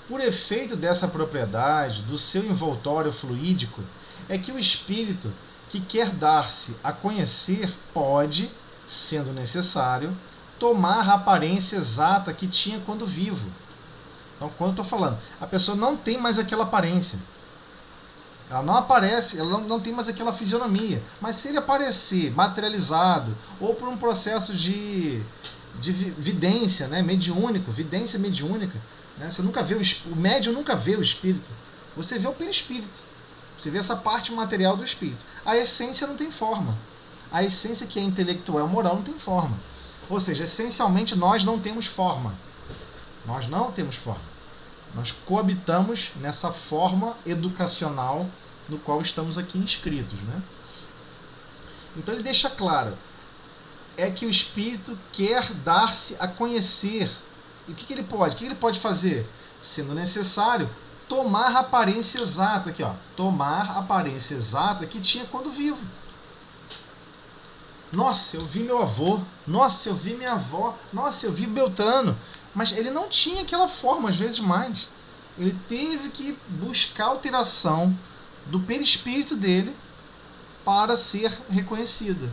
Por efeito dessa propriedade do seu envoltório fluídico, é que o espírito que quer dar-se a conhecer pode, sendo necessário, tomar a aparência exata que tinha quando vivo. Então, quando eu estou falando, a pessoa não tem mais aquela aparência. Ela não aparece, ela não tem mais aquela fisionomia. Mas se ele aparecer materializado, ou por um processo de vidência, né, mediúnico, vidência mediúnica, né, você nunca vê o médium nunca vê o espírito. Você vê o perispírito. Você vê essa parte material do espírito. A essência não tem forma. A essência que é intelectual e moral não tem forma. Ou seja, essencialmente nós não temos forma. Nós não temos forma. Nós coabitamos nessa forma educacional no qual estamos aqui inscritos, né? Então ele deixa claro, é que o espírito quer dar-se a conhecer. E o que ele pode? O que ele pode fazer? Sendo necessário, tomar a aparência exata, aqui, ó, tomar a aparência exata que tinha quando vivo. Nossa, eu vi meu avô, nossa, eu vi minha avó, nossa, eu vi Beltrano. Mas ele não tinha aquela forma, às vezes mais. Ele teve que buscar alteração do perispírito dele para ser reconhecido.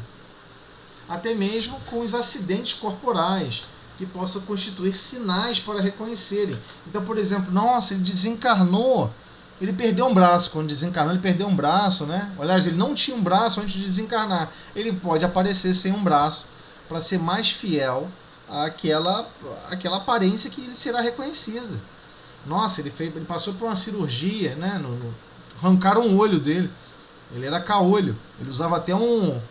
Até mesmo com os acidentes corporais, que possam constituir sinais para reconhecerem. Então, por exemplo, nossa, ele desencarnou, ele perdeu um braço. Quando desencarnou, ele perdeu um braço, né? Aliás, ele não tinha um braço antes de desencarnar. Ele pode aparecer sem um braço para ser mais fiel àquela aparência que ele será reconhecido. Nossa, ele passou por uma cirurgia, né? Arrancaram um olho dele. Ele era caolho. Ele usava até um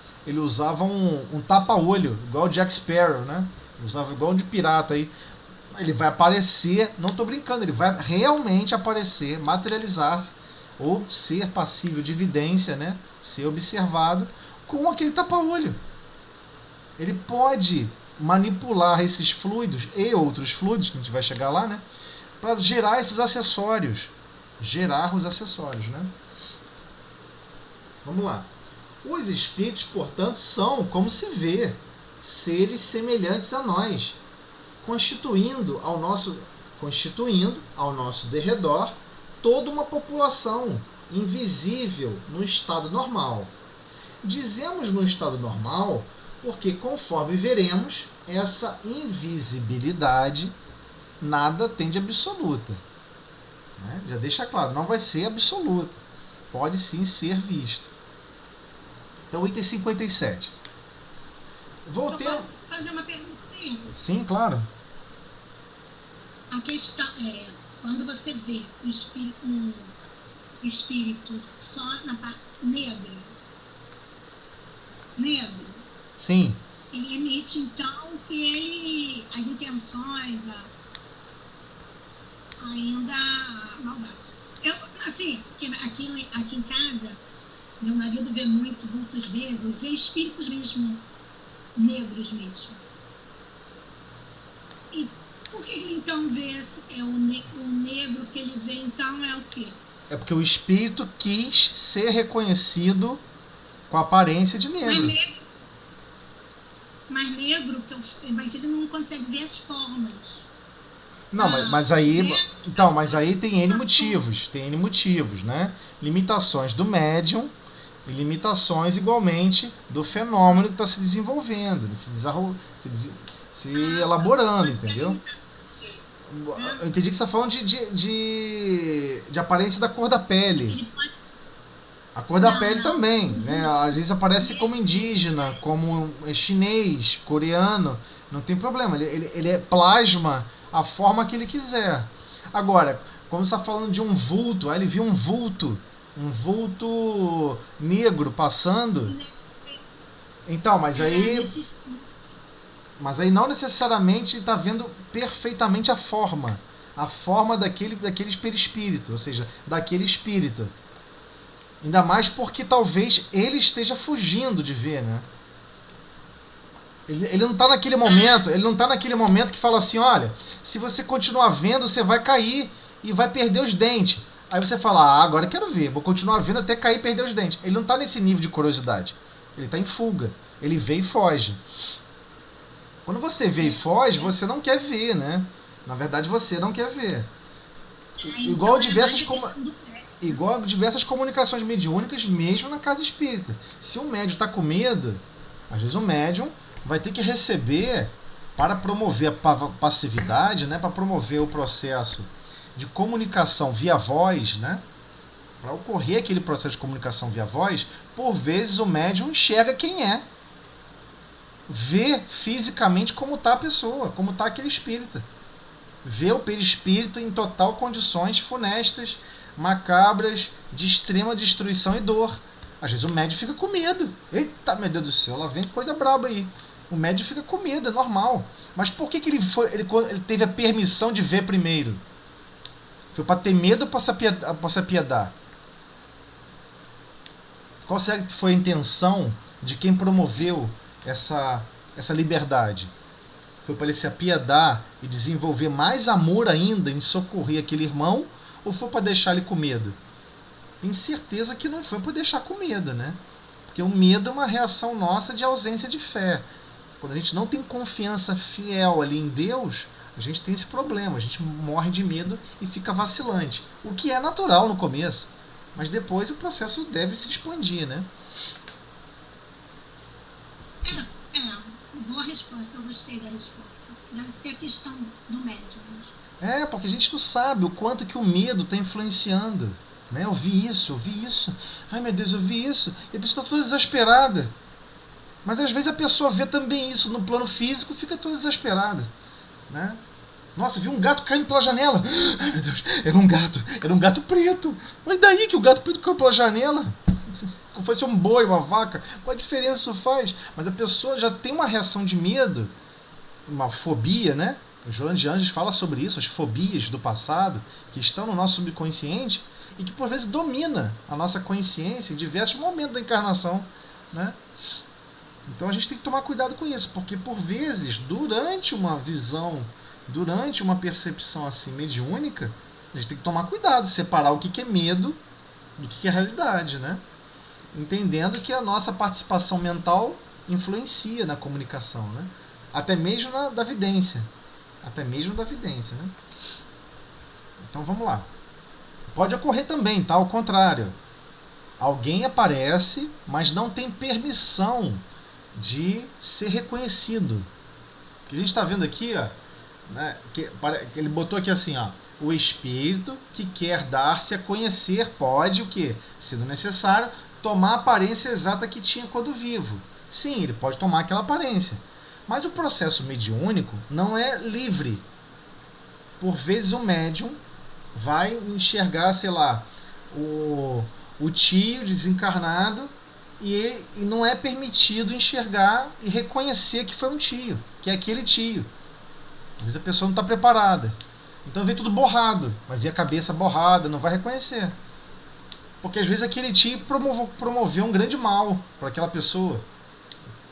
tapa-olho, igual o Jack Sparrow, né? Ele usava igual de pirata aí. Ele vai aparecer, não estou brincando, ele vai realmente aparecer, materializar-se, ou ser passível de evidência, né? Ser observado com aquele tapa-olho. Ele pode manipular esses fluidos e outros fluidos, que a gente vai chegar lá, né? Para gerar esses acessórios. Gerar os acessórios, né? Vamos lá. Os espíritos, portanto, são, como se vê, seres semelhantes a nós, constituindo ao nosso derredor toda uma população invisível no estado normal. Dizemos no estado normal porque, conforme veremos, essa invisibilidade nada tem de absoluta. Né? Já deixa claro, não vai ser absoluta. Pode sim ser visto. Então, item 57. Voltemos. Posso fazer uma perguntinha? Sim, claro. A questão é, quando você vê um espírito só na parte negra, Sim. ele emite, então, que as intenções, ainda a maldade. Eu, assim, aqui em casa, meu marido vê muito vultos negros, vê espíritos mesmo, negros mesmo. E por que ele então vê o negro que ele vê, então, é o quê? É porque o espírito quis ser reconhecido com a aparência de negro. Mas negro, que ele não consegue ver as formas. Não, mas aí tem N motivos, né? Limitações do médium e limitações igualmente do fenômeno que está se desenvolvendo, se elaborando, entendeu? Eu entendi que você está falando de aparência da cor da pele. Ele pode... A cor da Não, pele não. também, né? Às vezes aparece como indígena, como chinês, coreano, não tem problema. Ele plasma a forma que ele quiser. Agora, quando você está falando de um vulto, aí ele viu um vulto negro passando. Então, mas aí não necessariamente está vendo perfeitamente a forma daquele perispírito, ou seja, daquele espírito. Ainda mais porque talvez ele esteja fugindo de ver, né? Ele não está naquele momento, que fala assim, olha, se você continuar vendo, você vai cair e vai perder os dentes. Aí você fala, agora eu quero ver, vou continuar vendo até cair e perder os dentes. Ele não está nesse nível de curiosidade. Ele está em fuga. Ele vê e foge. Quando você vê e foge, você não quer ver, né? Na verdade, você não quer ver. Igual diversas comunicações mediúnicas, mesmo na casa espírita. Se o médium está com medo, às vezes o médium vai ter que receber para promover a passividade, né? Para promover o processo de comunicação via voz, né? Para ocorrer aquele processo de comunicação via voz, por vezes o médium enxerga quem é. Vê fisicamente como está a pessoa, como está aquele espírito. Vê o perispírito em total condições funestas, macabras, de extrema destruição e dor. Às vezes o médium fica com medo. Eita, meu Deus do céu, lá vem coisa braba aí. O médium fica com medo, é normal. Mas por que ele teve a permissão de ver primeiro? Foi para ter medo ou para se apiedar? Qual será que foi a intenção de quem promoveu essa liberdade? Foi para ele se apiedar e desenvolver mais amor ainda em socorrer aquele irmão, ou foi para deixar ele com medo? Tenho certeza que não foi para deixar com medo, né? Porque o medo é uma reação nossa de ausência de fé. Quando a gente não tem confiança fiel ali em Deus, a gente tem esse problema, a gente morre de medo e fica vacilante. O que é natural no começo, mas depois o processo deve se expandir, né? Boa resposta, eu gostei da resposta. Deve ser a questão do médium. Porque a gente não sabe o quanto que o medo está influenciando. Né? Eu vi isso. Ai meu Deus, eu vi isso. E a pessoa está toda desesperada. Mas às vezes a pessoa vê também isso no plano físico e fica toda desesperada. Né? Nossa, vi um gato caindo pela janela. Ai meu Deus, era um gato preto. Mas daí que o gato preto caiu pela janela? Como fosse um boi, uma vaca, qual a diferença isso faz? Mas a pessoa já tem uma reação de medo, uma fobia, né? O Joana de Anjos fala sobre isso, as fobias do passado, que estão no nosso subconsciente e que por vezes domina a nossa consciência em diversos momentos da encarnação, né? Então a gente tem que tomar cuidado com isso, porque por vezes, durante uma visão, durante uma percepção assim mediúnica, a gente tem que tomar cuidado, separar o que é medo do que é realidade, né? Entendendo que a nossa participação mental influencia na comunicação, né? Até mesmo da vidência. Né? Então vamos lá. Pode ocorrer também, tá? Ao contrário. Alguém aparece, mas não tem permissão de ser reconhecido. O que a gente está vendo aqui, ó, né? Que ele botou aqui assim, ó. O espírito que quer dar-se a conhecer pode, o quê? Sendo necessário, tomar a aparência exata que tinha quando vivo. Sim, ele pode tomar aquela aparência. Mas o processo mediúnico não é livre. Por vezes o médium vai enxergar, sei lá, o tio desencarnado e não é permitido enxergar e reconhecer que foi um tio, que é aquele tio. Às vezes a pessoa não está preparada. Então vê tudo borrado, vai ver a cabeça borrada, não vai reconhecer. Porque às vezes aquele tio promoveu um grande mal para aquela pessoa.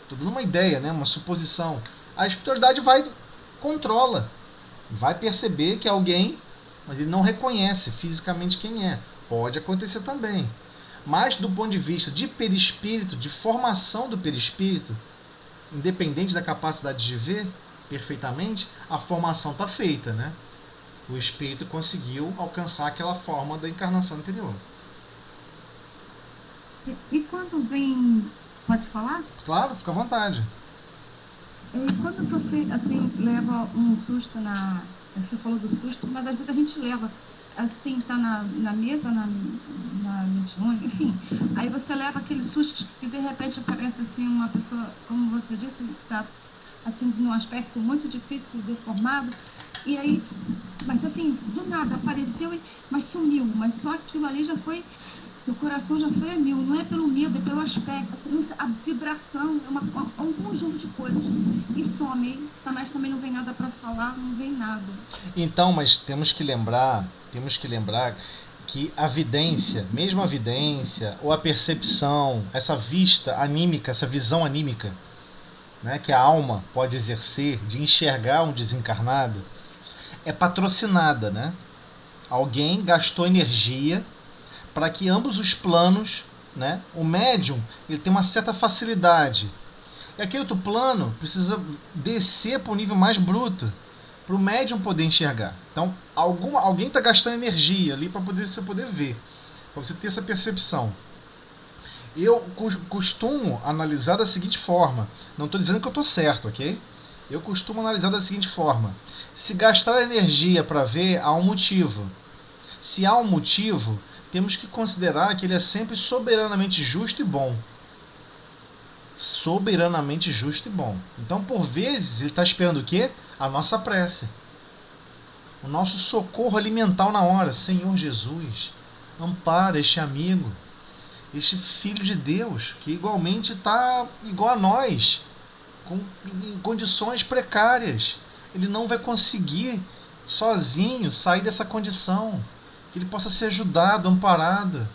Estou dando uma ideia, né? Uma suposição. A espiritualidade controla, vai perceber que é alguém, mas ele não reconhece fisicamente quem é. Pode acontecer também. Mas do ponto de vista de perispírito, de formação do perispírito, independente da capacidade de ver perfeitamente, a formação está feita, né? O espírito conseguiu alcançar aquela forma da encarnação anterior. E quando vem... Pode falar? Claro, fica à vontade. E quando você assim, leva um susto na Você falou do susto, mas às vezes a gente leva, assim, tá na mesa, na mediúnica, enfim. Aí você leva aquele susto que de repente aparece assim uma pessoa, como você disse, que está assim, num aspecto muito difícil, deformado. E aí, mas assim, do nada apareceu, mas sumiu. Mas só aquilo ali já foi, o coração já foi a mil. Não é pelo medo, é pelo aspecto. Assim, a vibração é um conjunto de coisas. E some. Mas também não vem nada para falar, não vem nada. Então, mas temos que lembrar que a vidência, mesmo a vidência, ou a percepção, essa vista anímica, essa visão anímica, né, que a alma pode exercer de enxergar um desencarnado, é patrocinada, né? Alguém gastou energia para que ambos os planos, né? O médium, ele tem uma certa facilidade. E aquele outro plano precisa descer para o nível mais bruto, para o médium poder enxergar. Então, alguém está gastando energia ali para você poder ver, para você ter essa percepção. Eu costumo analisar da seguinte forma, não estou dizendo que eu estou certo, ok? Eu costumo analisar da seguinte forma: se gastar energia para ver, há um motivo. Se há um motivo, temos que considerar que ele é sempre soberanamente justo e bom. Soberanamente justo e bom. Então, por vezes, ele está esperando o quê? A nossa prece. O nosso socorro alimentar na hora. Senhor Jesus, ampara este amigo, este filho de Deus, que igualmente está igual a nós, em condições precárias. Ele não vai conseguir sozinho sair dessa condição. Que ele possa ser ajudado, amparado.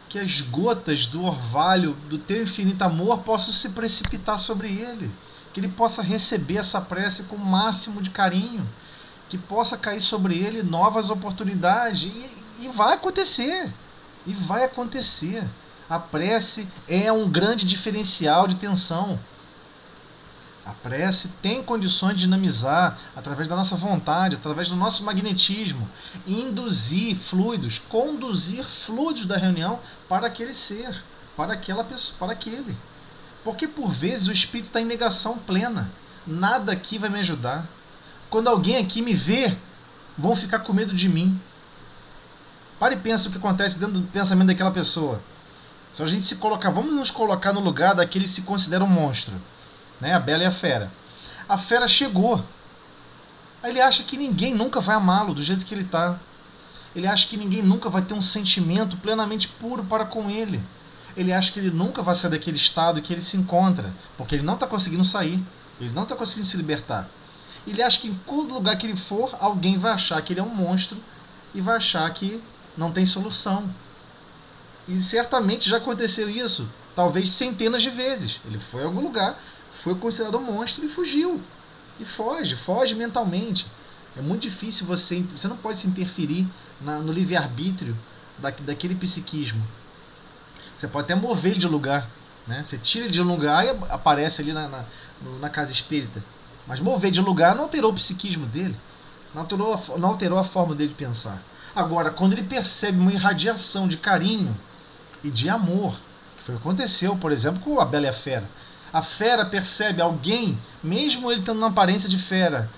Que as gotas do orvalho do teu infinito amor possam se precipitar sobre ele. Que ele possa receber essa prece com o máximo de carinho. Que possa cair sobre ele novas oportunidades. E vai acontecer. E vai acontecer. A prece é um grande diferencial de tensão. A prece tem condições de dinamizar, através da nossa vontade, através do nosso magnetismo, induzir fluidos, conduzir fluidos da reunião para aquele ser, para aquela pessoa, para aquele. Porque por vezes o espírito está em negação plena. Nada aqui vai me ajudar. Quando alguém aqui me vê, vão ficar com medo de mim. Para e pensa o que acontece dentro do pensamento daquela pessoa. Se a gente se colocar, vamos nos colocar no lugar daquele que se considera um monstro. Né? A Bela e a Fera. A Fera chegou. Aí ele acha que ninguém nunca vai amá-lo do jeito que ele está. Ele acha que ninguém nunca vai ter um sentimento plenamente puro para com ele. Ele acha que ele nunca vai sair daquele estado que ele se encontra, porque ele não está conseguindo sair. Ele não está conseguindo se libertar. Ele acha que em todo lugar que ele for, alguém vai achar que ele é um monstro e vai achar que não tem solução. E certamente já aconteceu isso, talvez centenas de vezes. Ele foi a algum lugar, foi considerado um monstro e fugiu. E foge mentalmente. É muito difícil você não pode se interferir no livre-arbítrio daquele psiquismo. Você pode até mover ele de lugar, né? Você tira ele de um lugar e aparece ali na casa espírita. Mas mover de lugar não alterou o psiquismo dele, não alterou a forma dele de pensar. Agora, quando ele percebe uma irradiação de carinho e de amor, que foi o que aconteceu, por exemplo, com a Bela e a Fera. A Fera percebe alguém, mesmo ele tendo uma aparência de fera,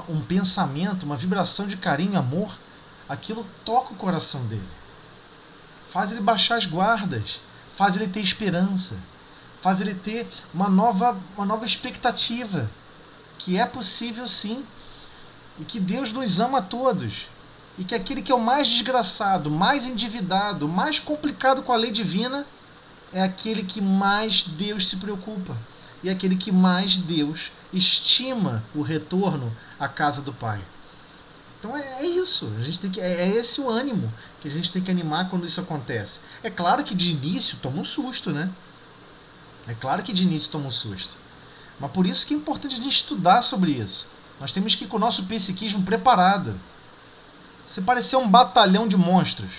um pensamento, uma vibração de carinho e amor, aquilo toca o coração dele. Faz ele baixar as guardas, faz ele ter esperança, faz ele ter uma nova expectativa, que é possível sim, e que Deus nos ama a todos, e que aquele que é o mais desgraçado, mais endividado, mais complicado com a lei divina, é aquele que mais Deus se preocupa, e aquele que mais Deus estima o retorno à casa do Pai. Então é isso, a gente tem que, é esse o ânimo que a gente tem que animar quando isso acontece. É claro que de início toma um susto, né? É claro que de início toma um susto. Mas por isso que é importante a gente estudar sobre isso. Nós temos que ir com o nosso psiquismo preparado. Se parecer um batalhão de monstros,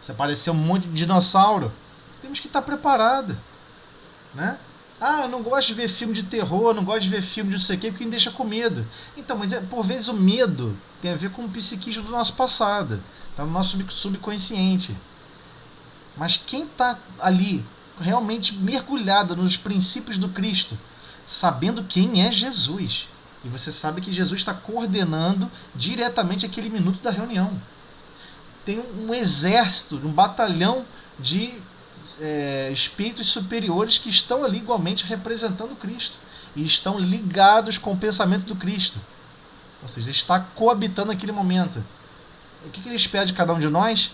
se parecer um monte de dinossauro, temos que estar preparado, né? Ah, eu não gosto de ver filme de terror, não gosto de ver filme de não sei o quê, porque me deixa com medo. Então, mas por vezes o medo tem a ver com o psiquismo do nosso passado, está no nosso subconsciente. Mas quem está ali realmente mergulhado nos princípios do Cristo, sabendo quem é Jesus, E você sabe que Jesus está coordenando diretamente aquele minuto da reunião. Tem um exército, um batalhão de espíritos superiores que estão ali igualmente representando Cristo. E estão ligados com o pensamento do Cristo. Ou seja, está coabitando naquele momento. O que ele espera de cada um de nós?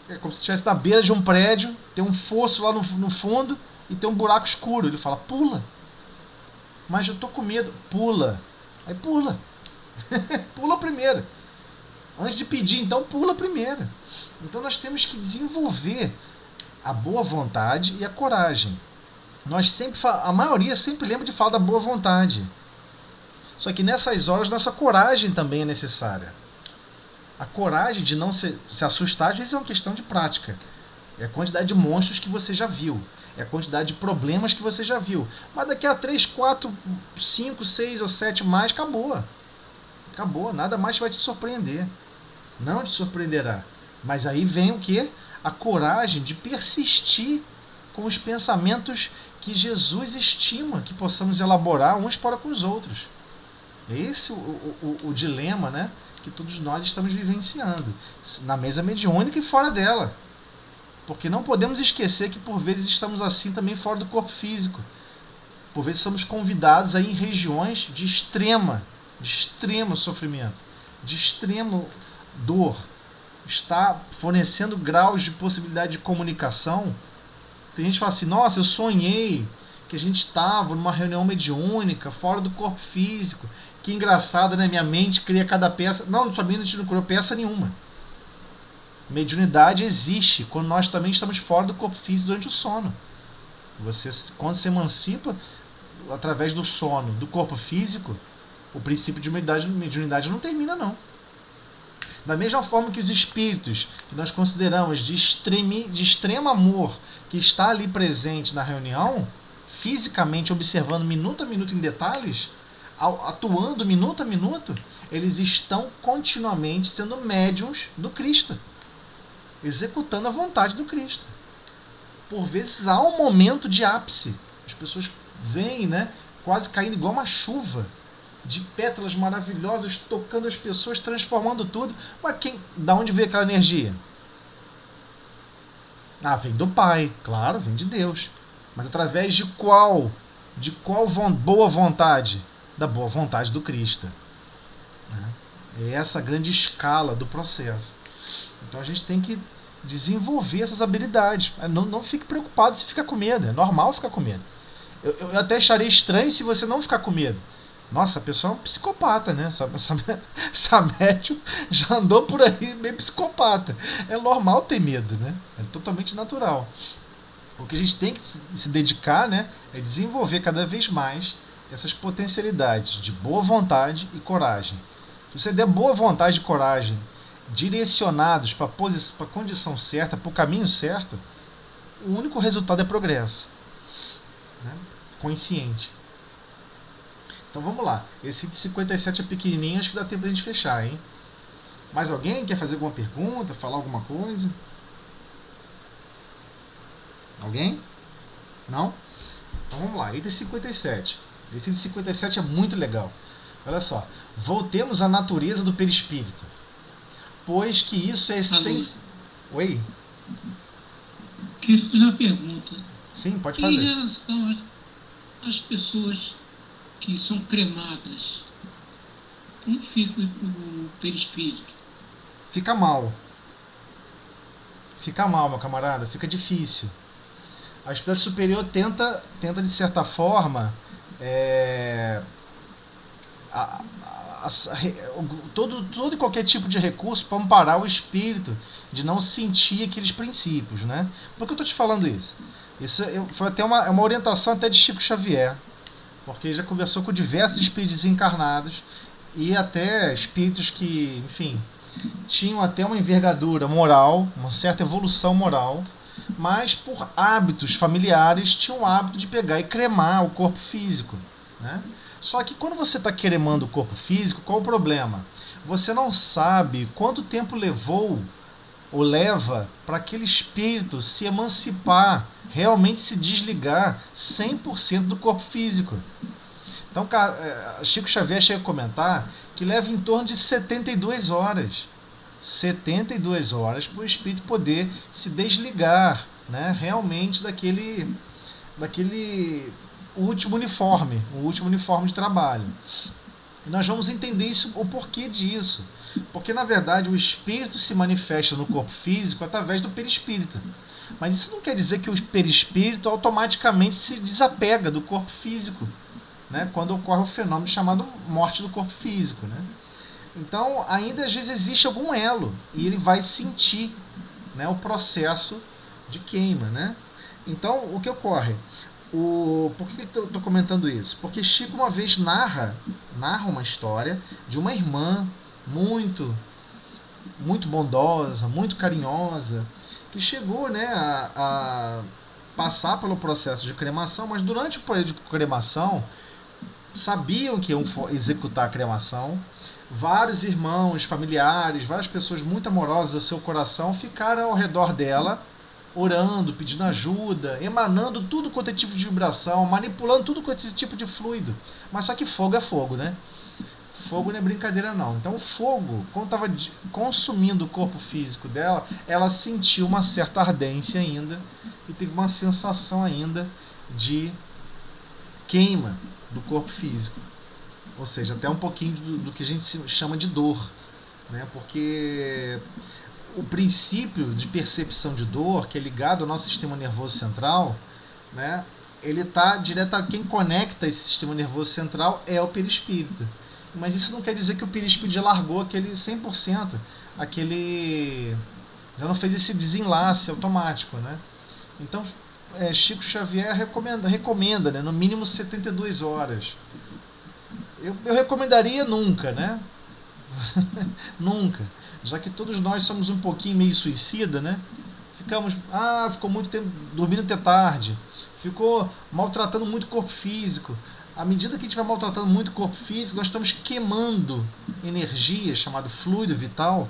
É como se estivesse na beira de um prédio, tem um fosso lá no fundo e tem um buraco escuro. Ele fala, pula. Mas eu tô com medo. Pula. Aí pula. Pula primeiro. Antes de pedir, então, pula primeiro. Então nós temos que desenvolver a boa vontade e a coragem. A maioria sempre lembra de falar da boa vontade. Só que nessas horas nossa coragem também é necessária. A coragem de não se assustar, às vezes é uma questão de prática. É a quantidade de monstros que você já viu. É a quantidade de problemas que você já viu. Mas daqui a 3, 4, 5, 6 ou 7 mais, acabou. Acabou. Nada mais vai te surpreender. Não te surpreenderá. Mas aí vem o quê? A coragem de persistir com os pensamentos que Jesus estima que possamos elaborar uns para com os outros. É esse o dilema, né, que todos nós estamos vivenciando, na mesa mediúnica e fora dela. Porque não podemos esquecer que por vezes estamos assim também fora do corpo físico. Por vezes somos convidados a ir em regiões de extremo sofrimento, de extremo dor. Está fornecendo graus de possibilidade de comunicação. Tem gente que fala assim, nossa, eu sonhei que a gente estava numa reunião mediúnica, fora do corpo físico. Que engraçado, né? Minha mente cria cada peça. Não, sua mente não criou peça nenhuma. Mediunidade existe quando nós também estamos fora do corpo físico durante o sono. Quando se emancipa através do sono, do corpo físico, o princípio de mediunidade não termina, não. Da mesma forma que os espíritos, que nós consideramos de extremo amor, que está ali presente na reunião, fisicamente observando minuto a minuto em detalhes, atuando minuto a minuto, eles estão continuamente sendo médiuns do Cristo, executando a vontade do Cristo. Por vezes há um momento de ápice, as pessoas veem, né, quase caindo igual uma chuva, de pétalas maravilhosas, tocando as pessoas, transformando tudo. Mas da onde veio aquela energia? Vem do Pai, claro, vem de Deus. Mas através de qual boa vontade? Da boa vontade do Cristo. É essa a grande escala do processo. Então a gente tem que desenvolver essas habilidades. Não fique preocupado se ficar com medo. É normal ficar com medo. Eu até acharia estranho se você não ficar com medo. Nossa, a pessoa é um psicopata, né? Essa médium já andou por aí meio psicopata. É normal ter medo, né? É totalmente natural. O que a gente tem que se dedicar, né, é desenvolver cada vez mais essas potencialidades de boa vontade e coragem. Se você der boa vontade e coragem direcionados para a condição certa, para o caminho certo, o único resultado é progresso, né? Consciente. Então vamos lá. Esse de 57 é pequenininho, acho que dá tempo pra gente fechar, hein? Mais alguém quer fazer alguma pergunta, falar alguma coisa? Alguém? Não? Então vamos lá. Item 57. Esse de 57 é muito legal. Olha só. Voltemos à natureza do perispírito. Pois que isso é essência... Oi? Queria fazer uma pergunta. Sim, pode fazer. Em relação às pessoas que são cremadas, como fica o perispírito? Fica mal. Fica mal, meu camarada. Fica difícil. A espécie superior tenta de certa forma, todo e qualquer tipo de recurso para amparar o espírito de não sentir aqueles princípios, né? Por que eu estou te falando isso? Isso foi até uma orientação até de Chico Xavier, porque ele já conversou com diversos espíritos desencarnados e até espíritos que, enfim, tinham até uma envergadura moral, uma certa evolução moral, mas por hábitos familiares tinham o hábito de pegar e cremar o corpo físico, né? Só que quando você está cremando o corpo físico, qual o problema? Você não sabe quanto tempo levou ou leva para aquele espírito se emancipar, realmente se desligar 100% do corpo físico. Então, Chico Xavier chega a comentar que leva em torno de 72 horas. 72 horas para o espírito poder se desligar, né, realmente daquele último uniforme, o último uniforme de trabalho. E nós vamos entender isso, o porquê disso. Porque, na verdade, o espírito se manifesta no corpo físico através do perispírito. Mas isso não quer dizer que o perispírito automaticamente se desapega do corpo físico, né, quando ocorre o fenômeno chamado morte do corpo físico, né? Então, ainda às vezes existe algum elo e ele vai sentir, né, o processo de queima, né? Então, o que ocorre? Por que eu estou comentando isso? Porque Chico uma vez narra uma história de uma irmã muito bondosa, muito carinhosa, que chegou, né, a passar pelo processo de cremação, mas durante o período de cremação, sabiam que iam executar a cremação. Vários irmãos, familiares, várias pessoas muito amorosas a seu coração ficaram ao redor dela, orando, pedindo ajuda, emanando tudo quanto é tipo de vibração, manipulando tudo quanto é tipo de fluido. Mas só que fogo é fogo, né? Fogo não é brincadeira, não. Então o fogo, quando estava consumindo o corpo físico dela, ela sentiu uma certa ardência ainda e teve uma sensação ainda de queima do corpo físico. Ou seja, até um pouquinho do que a gente chama de dor, né? Porque o princípio de percepção de dor, que é ligado ao nosso sistema nervoso central, né, ele está direto a quem conecta esse sistema nervoso central é o perispírito. Mas isso não quer dizer que o perispírito já largou aquele 100%, já não fez esse desenlace automático, né? Então, Chico Xavier recomenda, né, no mínimo 72 horas. Eu recomendaria nunca, né? Nunca. Já que todos nós somos um pouquinho meio suicida, né? Ficou muito tempo dormindo até tarde, ficou maltratando muito o corpo físico. À medida que a gente vai maltratando muito o corpo físico, nós estamos queimando energia, chamada fluido vital,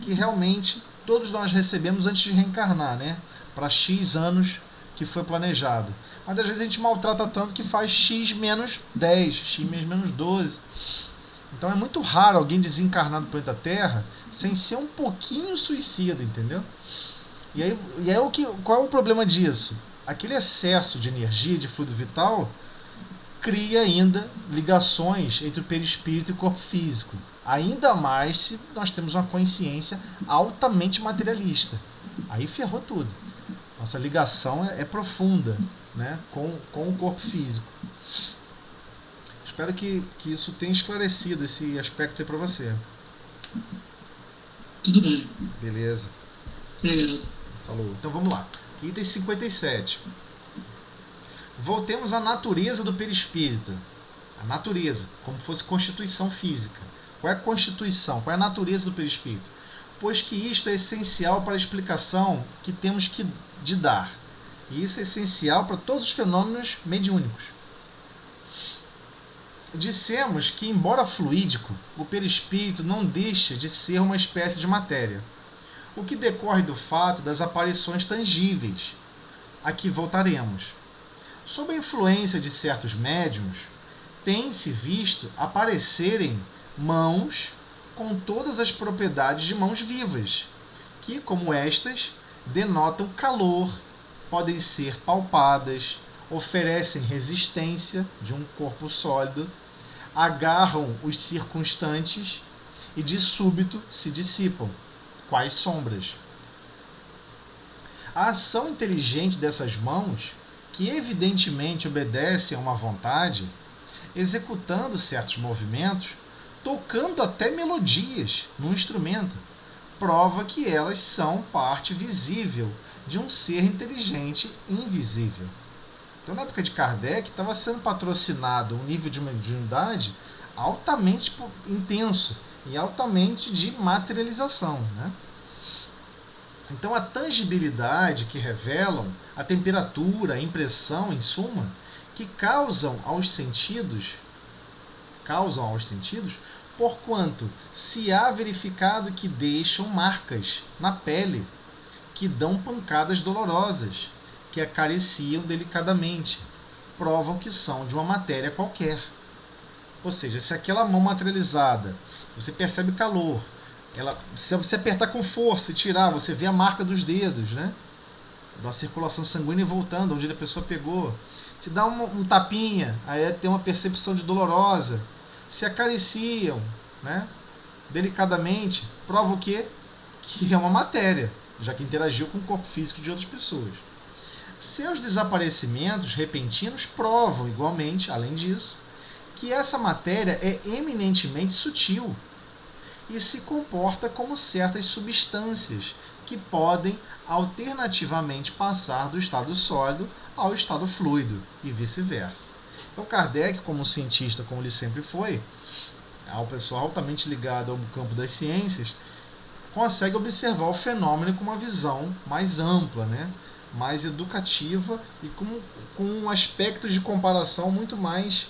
que realmente todos nós recebemos antes de reencarnar, né? Para X anos que foi planejado. Mas às vezes a gente maltrata tanto que faz X menos 10, X menos 12. Então é muito raro alguém desencarnar no planeta Terra sem ser um pouquinho suicida, entendeu? E aí qual é o problema disso? Aquele excesso de energia, de fluido vital, cria ainda ligações entre o perispírito e o corpo físico. Ainda mais se nós temos uma consciência altamente materialista. Aí ferrou tudo. Nossa ligação é profunda, né, com o corpo físico. Espero que isso tenha esclarecido esse aspecto aí para você. Tudo bem. Beleza. Obrigado. Falou. Então vamos lá. Item 57. Voltemos à natureza do perispírito. A natureza, como fosse constituição física. Qual é a constituição? Qual é a natureza do perispírito? Pois que isto é essencial para a explicação que temos de dar. E isso é essencial para todos os fenômenos mediúnicos. Dissemos que, embora fluídico, o perispírito não deixa de ser uma espécie de matéria, o que decorre do fato das aparições tangíveis, a que voltaremos. Sob a influência de certos médiuns, tem-se visto aparecerem mãos com todas as propriedades de mãos vivas, que, como estas, denotam calor, podem ser palpadas, oferecem resistência de um corpo sólido, agarram os circunstantes e de súbito se dissipam, quais sombras. A ação inteligente dessas mãos, que evidentemente obedecem a uma vontade, executando certos movimentos, tocando até melodias no instrumento, prova que elas são parte visível de um ser inteligente invisível. Então, na época de Kardec, estava sendo patrocinado um nível de mediunidade altamente intenso e altamente de materialização, né? Então, a tangibilidade que revelam, a temperatura, a impressão, em suma, que causam aos sentidos, porquanto se há verificado que deixam marcas na pele, que dão pancadas dolorosas, que acariciam delicadamente, provam que são de uma matéria qualquer. Ou seja, se aquela mão materializada, você percebe calor, se você apertar com força e tirar, você vê a marca dos dedos, né? Da circulação sanguínea voltando, onde a pessoa pegou. Se dá um tapinha, aí tem uma percepção de dolorosa. Se acariciam, né? Delicadamente, prova o quê? Que é uma matéria, já que interagiu com o corpo físico de outras pessoas. Seus desaparecimentos repentinos provam, igualmente, além disso, que essa matéria é eminentemente sutil e se comporta como certas substâncias que podem alternativamente passar do estado sólido ao estado fluido e vice-versa. Então Kardec, como cientista, como ele sempre foi, ao pessoal altamente ligado ao campo das ciências, consegue observar o fenômeno com uma visão mais ampla, né? Mais educativa e com aspectos de comparação muito mais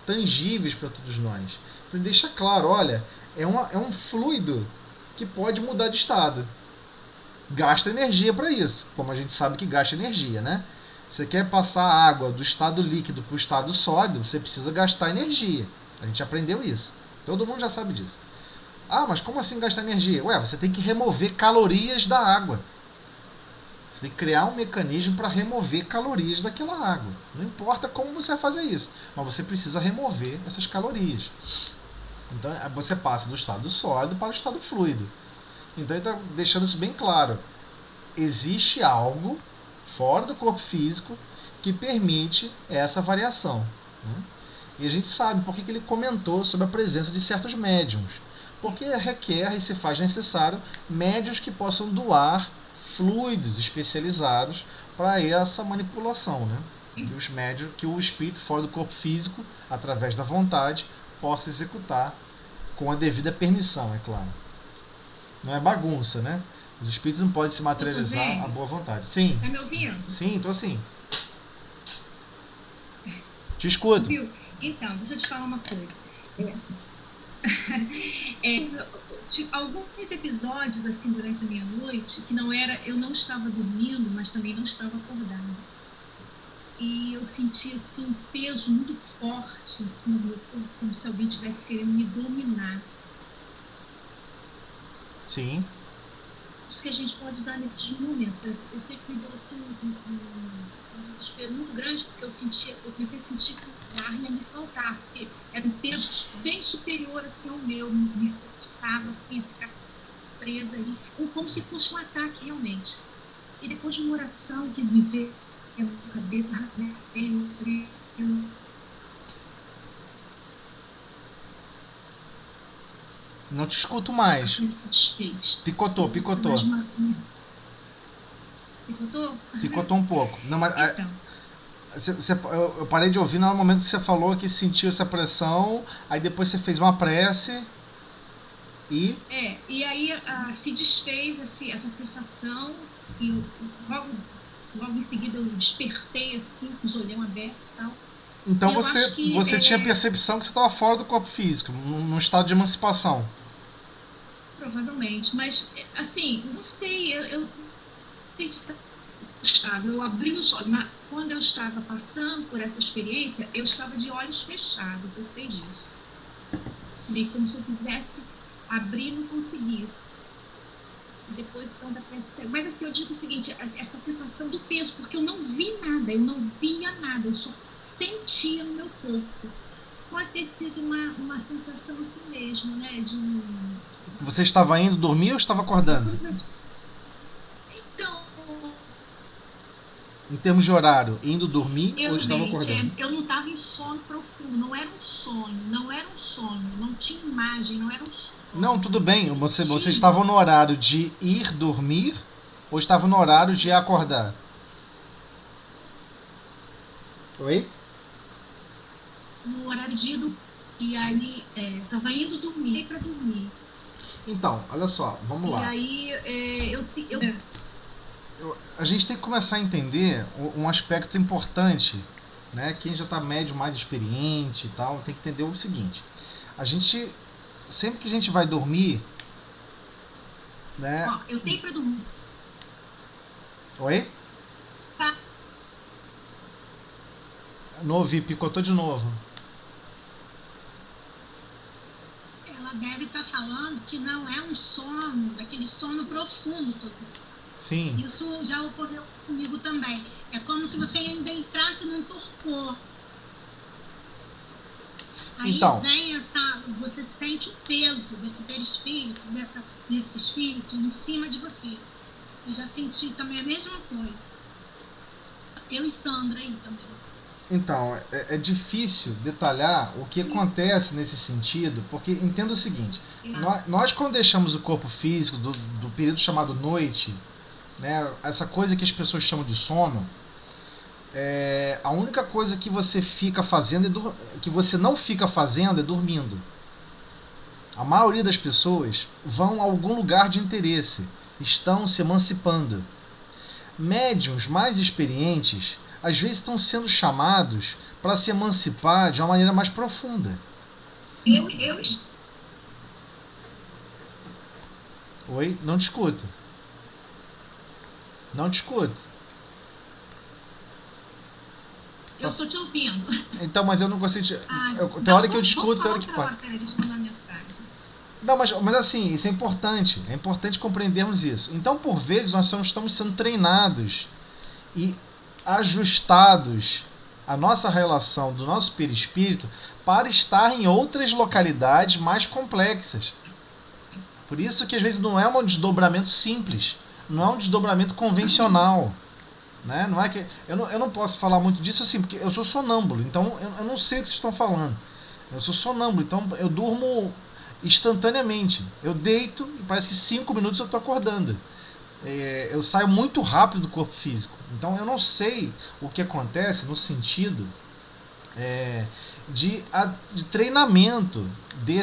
tangíveis para todos nós. Então ele deixa claro, olha, é um fluido que pode mudar de estado. Gasta energia para isso, como a gente sabe que gasta energia, né? Você quer passar a água do estado líquido para o estado sólido, você precisa gastar energia. A gente aprendeu isso. Todo mundo já sabe disso. Ah, mas como assim gastar energia? Ué, você tem que remover calorias da água. Você tem que criar um mecanismo para remover calorias daquela água. Não importa como você vai fazer isso, mas você precisa remover essas calorias. Então você passa do estado sólido para o estado fluido. Então ele está deixando isso bem claro. Existe algo fora do corpo físico que permite essa variação, né? E a gente sabe por que ele comentou sobre a presença de certos médiums. Porque requer e se faz necessário médiuns que possam doar fluidos especializados para essa manipulação, né? Que o espírito fora do corpo físico, através da vontade, possa executar com a devida permissão, é claro. Não é bagunça, né? Os espíritos não podem se materializar à boa vontade. Sim. Tá me ouvindo? Sim, tô assim. Te escuto. Viu? Então, deixa eu te falar uma coisa. Alguns episódios, assim, durante a minha noite, que eu não estava dormindo, mas também não estava acordada. E eu senti, assim, um peso muito forte, assim, no meu corpo, como se alguém estivesse querendo me dominar. Sim. Isso que a gente pode usar nesses momentos. Eu sempre me deu, assim, um desespero muito grande, porque eu comecei a sentir que o ar ia me faltar, porque era um peso bem superior, assim, ao meu, me forçava, assim, a ficar presa ali, como se fosse um ataque, realmente. E depois de uma oração que me veio na cabeça, Não te escuto mais. se desfez. Picotou. Picotou? Picotou um pouco. Não, mas Então. eu parei de ouvir no momento que você falou que sentiu essa pressão, aí depois você fez uma prece e... E aí se desfez essa sensação e logo em seguida eu despertei assim, com os olhos abertos e tal. Então você tinha a percepção que você estava fora do corpo físico, num estado de emancipação. Provavelmente, mas assim, não sei, eu abri os olhos, mas quando eu estava passando por essa experiência, eu estava de olhos fechados, eu sei disso. E como se eu quisesse abrir e não conseguisse. E depois, quando a prece... Mas assim, eu digo o seguinte, essa sensação do peso, porque eu não vi nada, eu não via nada, eu só sentia no meu corpo. Pode ter sido uma sensação assim mesmo, né? Você estava indo dormir ou estava acordando? Então... Em termos de horário, indo dormir ou estava acordando? Eu não estava em sono profundo, não era um sonho, não tinha imagem, não era um sonho. Não, tudo bem, você estava no horário de ir dormir ou estava no horário de acordar? Oi? No horário de ir dormir, e aí estava indo dormir, para dormir. Então, olha só, vamos lá. E aí a gente tem que começar a entender um aspecto importante, né? Quem já está médio, mais experiente e tal, tem que entender o seguinte. Sempre que a gente vai dormir, né? Ó, eu tenho para dormir. Oi? Tá. Não ouvi, picotou de novo. ela deve estar falando que não é um sono, daquele sono profundo todo. Sim. Isso já ocorreu comigo também. É como se você ainda entrasse num torpor. Aí Então, vem você sente o peso desse perispírito, desse espírito em cima de você. Eu já senti também a mesma coisa. Eu e Sandra aí também. Então, é difícil detalhar o que acontece nesse sentido, porque entenda o seguinte, nós quando deixamos o corpo físico do período chamado noite, né, essa coisa que as pessoas chamam de sono, a única coisa que você fica fazendo, que você não fica fazendo é dormindo. A maioria das pessoas vão a algum lugar de interesse, estão se emancipando. Médiuns mais experientes às vezes estão sendo chamados para se emancipar de uma maneira mais profunda. Oi? Não te escuto. Não te escuto. Eu estou te ouvindo. Então, mas eu não consigo... Tem hora que eu te escuto, tem hora que pode. Não, mas assim, isso é importante. É importante compreendermos isso. Então, por vezes, nós estamos sendo treinados e ajustados a nossa relação do nosso perispírito para estar em outras localidades mais complexas. Por isso que às vezes não é um desdobramento simples, não é um desdobramento convencional, né? Não é que eu não posso falar muito disso assim, porque eu sou sonâmbulo, então eu não sei o que vocês estão falando. Eu sou sonâmbulo, então eu durmo instantaneamente. Eu deito e parece que 5 minutos eu estou acordando. Eu saio muito rápido do corpo físico. Então eu não sei o que acontece no sentido de treinamento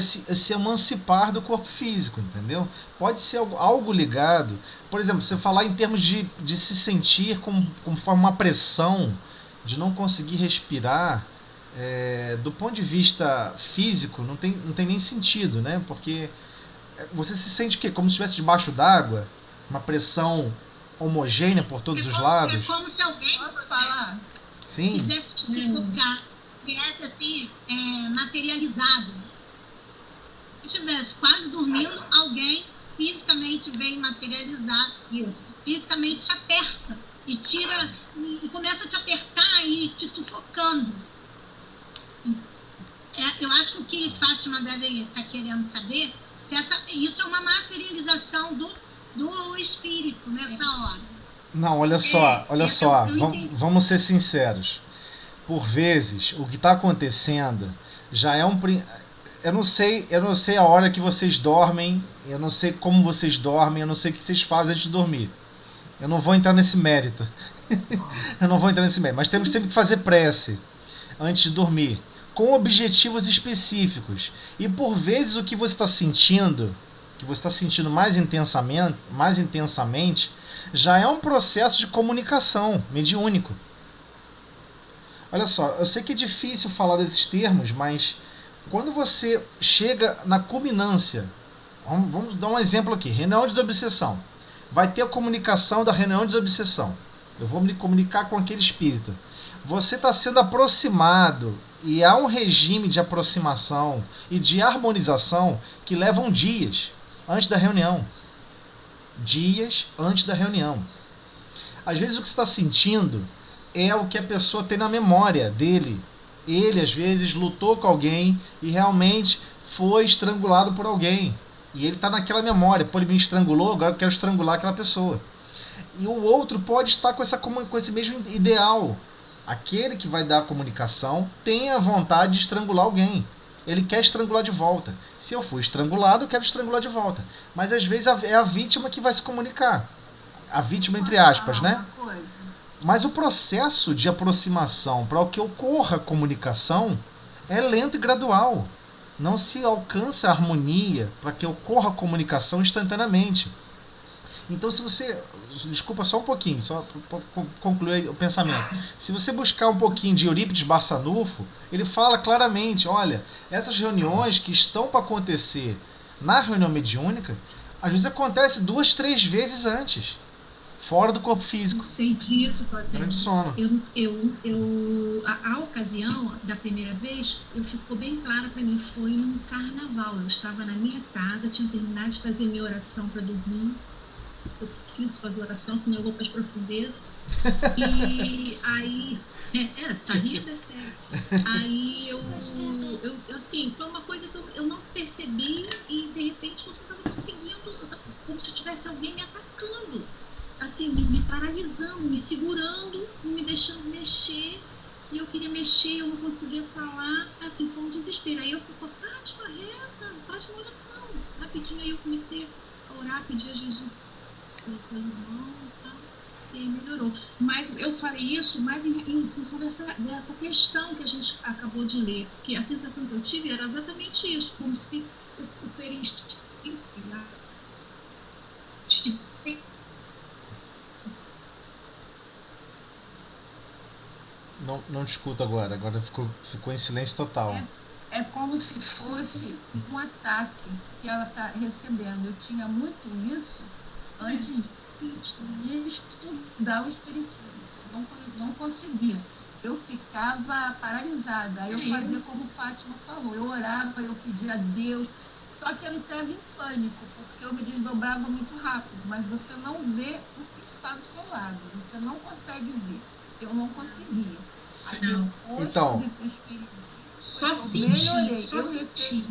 se emancipar do corpo físico, entendeu? Pode ser algo ligado, por exemplo, você falar em termos de se sentir como uma pressão, de não conseguir respirar, do ponto de vista físico não tem nem sentido, né? Porque você se sente o quê? Como se estivesse debaixo d'água, uma pressão homogênea por todos os lados. É como se alguém Sim. quisesse te sufocar, viesse assim, materializado. Se estivesse quase dormindo, alguém fisicamente vem materializar. Isso. Fisicamente te aperta e tira, e começa a te apertar e te sufocando. Eu acho que o que Fátima deve estar querendo saber, isso é uma materialização do espírito nessa hora. Não, olha só, vamos ser sinceros. Por vezes, o que está acontecendo já é eu não sei a hora que vocês dormem, eu não sei como vocês dormem, eu não sei o que vocês fazem antes de dormir. Eu não vou entrar nesse mérito. Mas temos sempre que fazer prece antes de dormir, com objetivos específicos. E por vezes o que você está sentindo, mais intensamente, já é um processo de comunicação mediúnico. Olha só, eu sei que é difícil falar desses termos, mas quando você chega na culminância, vamos dar um exemplo aqui, reunião de desobsessão. Vai ter a comunicação da reunião de desobsessão. Eu vou me comunicar com aquele espírito. Você está sendo aproximado e há um regime de aproximação e de harmonização que levam dias antes da reunião. Às vezes o que você está sentindo é o que a pessoa tem na memória dele. Ele, às vezes, lutou com alguém e realmente foi estrangulado por alguém. E ele está naquela memória. Pô, ele me estrangulou, agora eu quero estrangular aquela pessoa. E o outro pode estar com esse mesmo ideal. Aquele que vai dar a comunicação tem a vontade de estrangular alguém. Ele quer estrangular de volta. Se eu for estrangulado, eu quero estrangular de volta. Mas às vezes é a vítima que vai se comunicar. A vítima, entre aspas, né? Mas o processo de aproximação para que ocorra a comunicação é lento e gradual. Não se alcança a harmonia para que ocorra a comunicação instantaneamente. Então, se você... Desculpa só um pouquinho, só para concluir o pensamento. Se você buscar um pouquinho de Eurípides Barçanufo, ele fala claramente, olha, essas reuniões que estão para acontecer na reunião mediúnica, às vezes acontece 2, 3 vezes antes. fora do corpo Eu físico, sei disso, durante o fazendo. sono. A ocasião da primeira vez, ficou bem claro para mim, foi num carnaval. Eu estava na minha casa, tinha terminado de fazer minha oração para dormir. Eu preciso fazer oração, senão eu vou para as profundezas. E aí, você tá rindo, é sério. Aí assim, foi uma coisa que eu não percebi e de repente eu não estava conseguindo, como se tivesse alguém me atacando, assim, me paralisando, me segurando, não me deixando mexer. E eu queria mexer, eu não conseguia falar, assim, foi um desespero. Aí eu fui, Fátima, reza, faz uma oração. Rapidinho aí eu comecei a orar, pedir a Jesus pelo irmão e tal. E aí melhorou. Mas eu falei isso mais em função dessa questão que a gente acabou de ler. Porque a sensação que eu tive era exatamente isso, como se o perispírito, Não te escuto agora. Agora ficou em silêncio total. É como se fosse um ataque que ela está recebendo. Eu tinha muito isso antes de estudar o espiritismo. Não conseguia. Eu ficava paralisada. Aí eu fazia como Fátima falou. Eu orava, eu pedia a Deus. Só que eu entrava em pânico, porque eu me desdobrava muito rápido. Mas você não vê o que está do seu lado. Você não consegue ver. Eu não conseguia. Aí depois, Então, só senti. Justamente.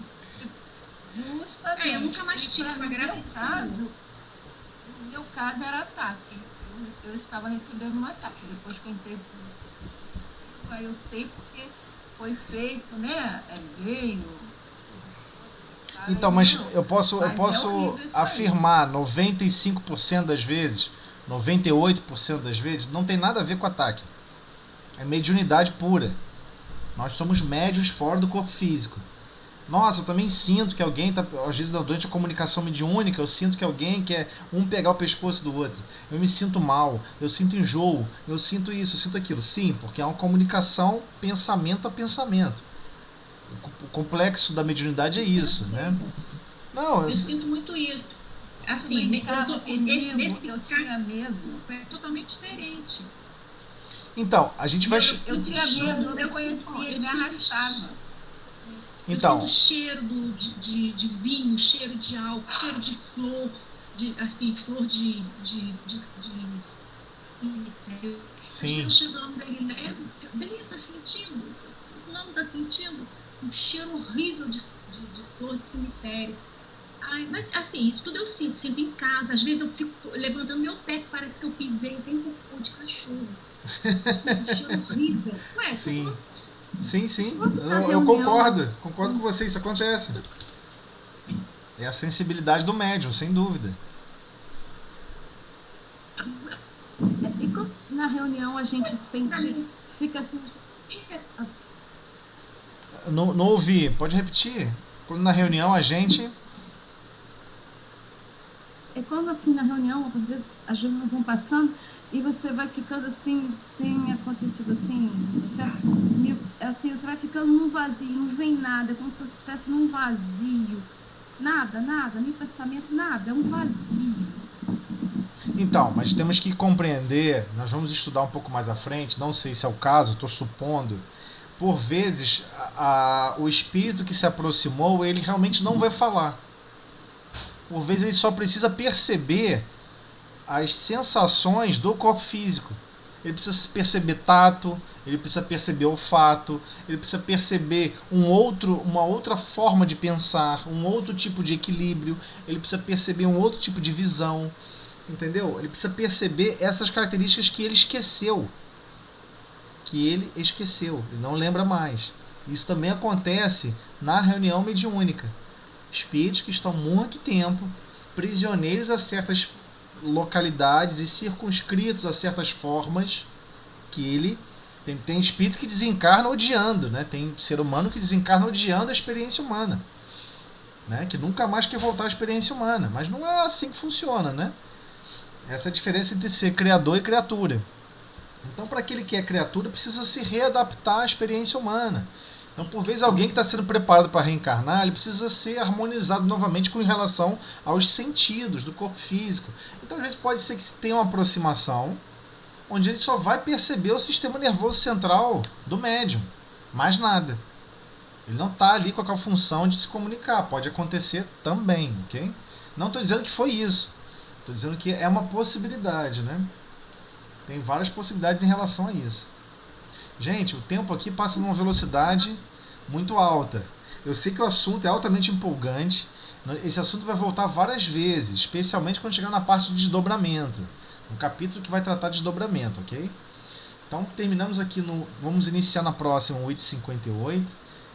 Eu nunca mais tive uma graça de caso. No meu caso era ataque. Eu estava recebendo um ataque. Depois que eu entrei aí eu sei porque foi feito, né? Veio. Então, mas eu posso afirmar 95% das vezes, 98% das vezes, não tem nada a ver com ataque. É mediunidade pura. Nós somos médiuns fora do corpo físico. Nossa, eu também sinto que alguém está, às vezes durante a comunicação mediúnica, eu sinto que alguém quer pegar o pescoço do outro. Eu me sinto mal, eu sinto enjoo, eu sinto isso, eu sinto aquilo. Sim, porque é uma comunicação pensamento a pensamento. O complexo da mediunidade é isso, né? Não, eu sinto muito isso. Assim, nesse caso eu tinha medo. É totalmente diferente. Então, a gente vai... Eu tinha medo, eu conhecia, ele me arrastava. Então, eu sinto cheiro de vinho, cheiro de álcool, cheiro de flor, flor de sim. Eu chegando dele, Belinha tá sentindo? Não tá sentindo? Um cheiro horrível de flor de cemitério. Ai, mas assim, isso tudo eu sinto em casa. Às vezes eu fico levantando meu pé, que parece que eu pisei, eu tenho cocô de cachorro. Um cheiro horrível. Ué, sim. Sim. Eu concordo com você, isso acontece. É a sensibilidade do médium, sem dúvida. E quando na reunião a gente fica assim... Não ouvi, pode repetir? Quando na reunião a gente... É quando assim na reunião, às vezes as reuniões vão passando e você vai ficando assim, sem acontecido assim, você vai ficando num vazio, não vem nada, é como se você estivesse num vazio. Nada, nem pensamento, nada, é um vazio. Então, mas temos que compreender, nós vamos estudar um pouco mais à frente, não sei se é o caso, estou supondo, por vezes o espírito que se aproximou, ele realmente não vai falar. Por vezes ele só precisa perceber as sensações do corpo físico. Ele precisa perceber tato, ele precisa perceber olfato, ele precisa perceber uma outra forma de pensar, um outro tipo de equilíbrio, ele precisa perceber um outro tipo de visão, entendeu? Ele precisa perceber essas características que ele esqueceu, ele não lembra mais. Isso também acontece na reunião mediúnica. Espíritos que estão muito tempo prisioneiros a certas localidades e circunscritos a certas formas, que ele tem espírito que desencarna odiando, né? Tem ser humano que desencarna odiando a experiência humana, né? Que nunca mais quer voltar à experiência humana, mas não é assim que funciona, né? Essa é a diferença entre ser criador e criatura. Então, para aquele que é criatura, precisa se readaptar à experiência humana, Então, por vezes, alguém que está sendo preparado para reencarnar, ele precisa ser harmonizado novamente com relação aos sentidos do corpo físico. Então, às vezes, pode ser que tenha uma aproximação onde ele só vai perceber o sistema nervoso central do médium. Mais nada. Ele não está ali com aquela função de se comunicar. Pode acontecer também, ok? Não estou dizendo que foi isso. Estou dizendo que é uma possibilidade, né? Tem várias possibilidades em relação a isso. Gente, o tempo aqui passa numa velocidade muito alta. Eu sei que o assunto é altamente empolgante. Esse assunto vai voltar várias vezes, especialmente quando chegar na parte de desdobramento. Um capítulo que vai tratar de desdobramento, ok? Então, terminamos aqui vamos iniciar na próxima, 8h58.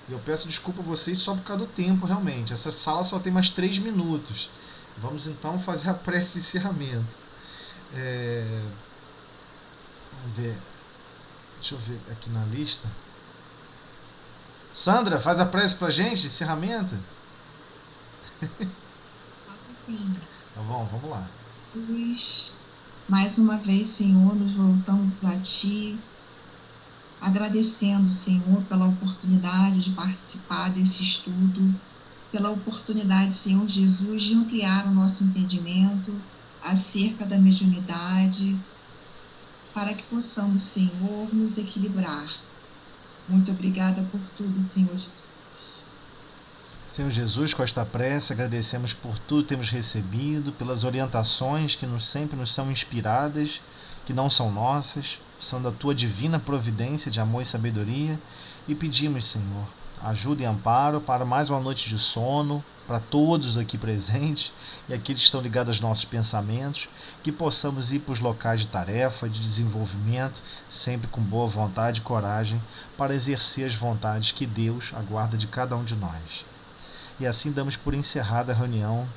E eu peço desculpa a vocês só por causa do tempo, realmente. Essa sala só tem mais 3 minutos. Vamos, então, fazer a prece de encerramento. Vamos ver... Deixa eu ver aqui na lista. Sandra, faz a prece pra gente de encerramento? Faço sim. Tá bom, vamos lá. Jesus, mais uma vez, Senhor, nos voltamos a Ti, agradecendo, Senhor, pela oportunidade de participar desse estudo, pela oportunidade, Senhor Jesus, de ampliar o nosso entendimento acerca da mediunidade, para que possamos, Senhor, nos equilibrar. Muito obrigada por tudo, Senhor Jesus. Senhor Jesus, com esta prece, agradecemos por tudo que temos recebido, pelas orientações que sempre nos são inspiradas, que não são nossas, são da Tua divina providência de amor e sabedoria, e pedimos, Senhor, ajuda e amparo para mais uma noite de sono, para todos aqui presentes e aqueles que estão ligados aos nossos pensamentos, que possamos ir para os locais de tarefa, de desenvolvimento, sempre com boa vontade e coragem, para exercer as vontades que Deus aguarda de cada um de nós. E assim damos por encerrada a reunião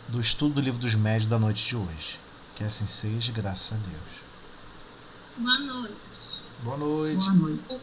do estudo do Livro dos Médiuns da noite de hoje. Que assim seja, graças a Deus. Boa noite. Boa noite. Boa noite.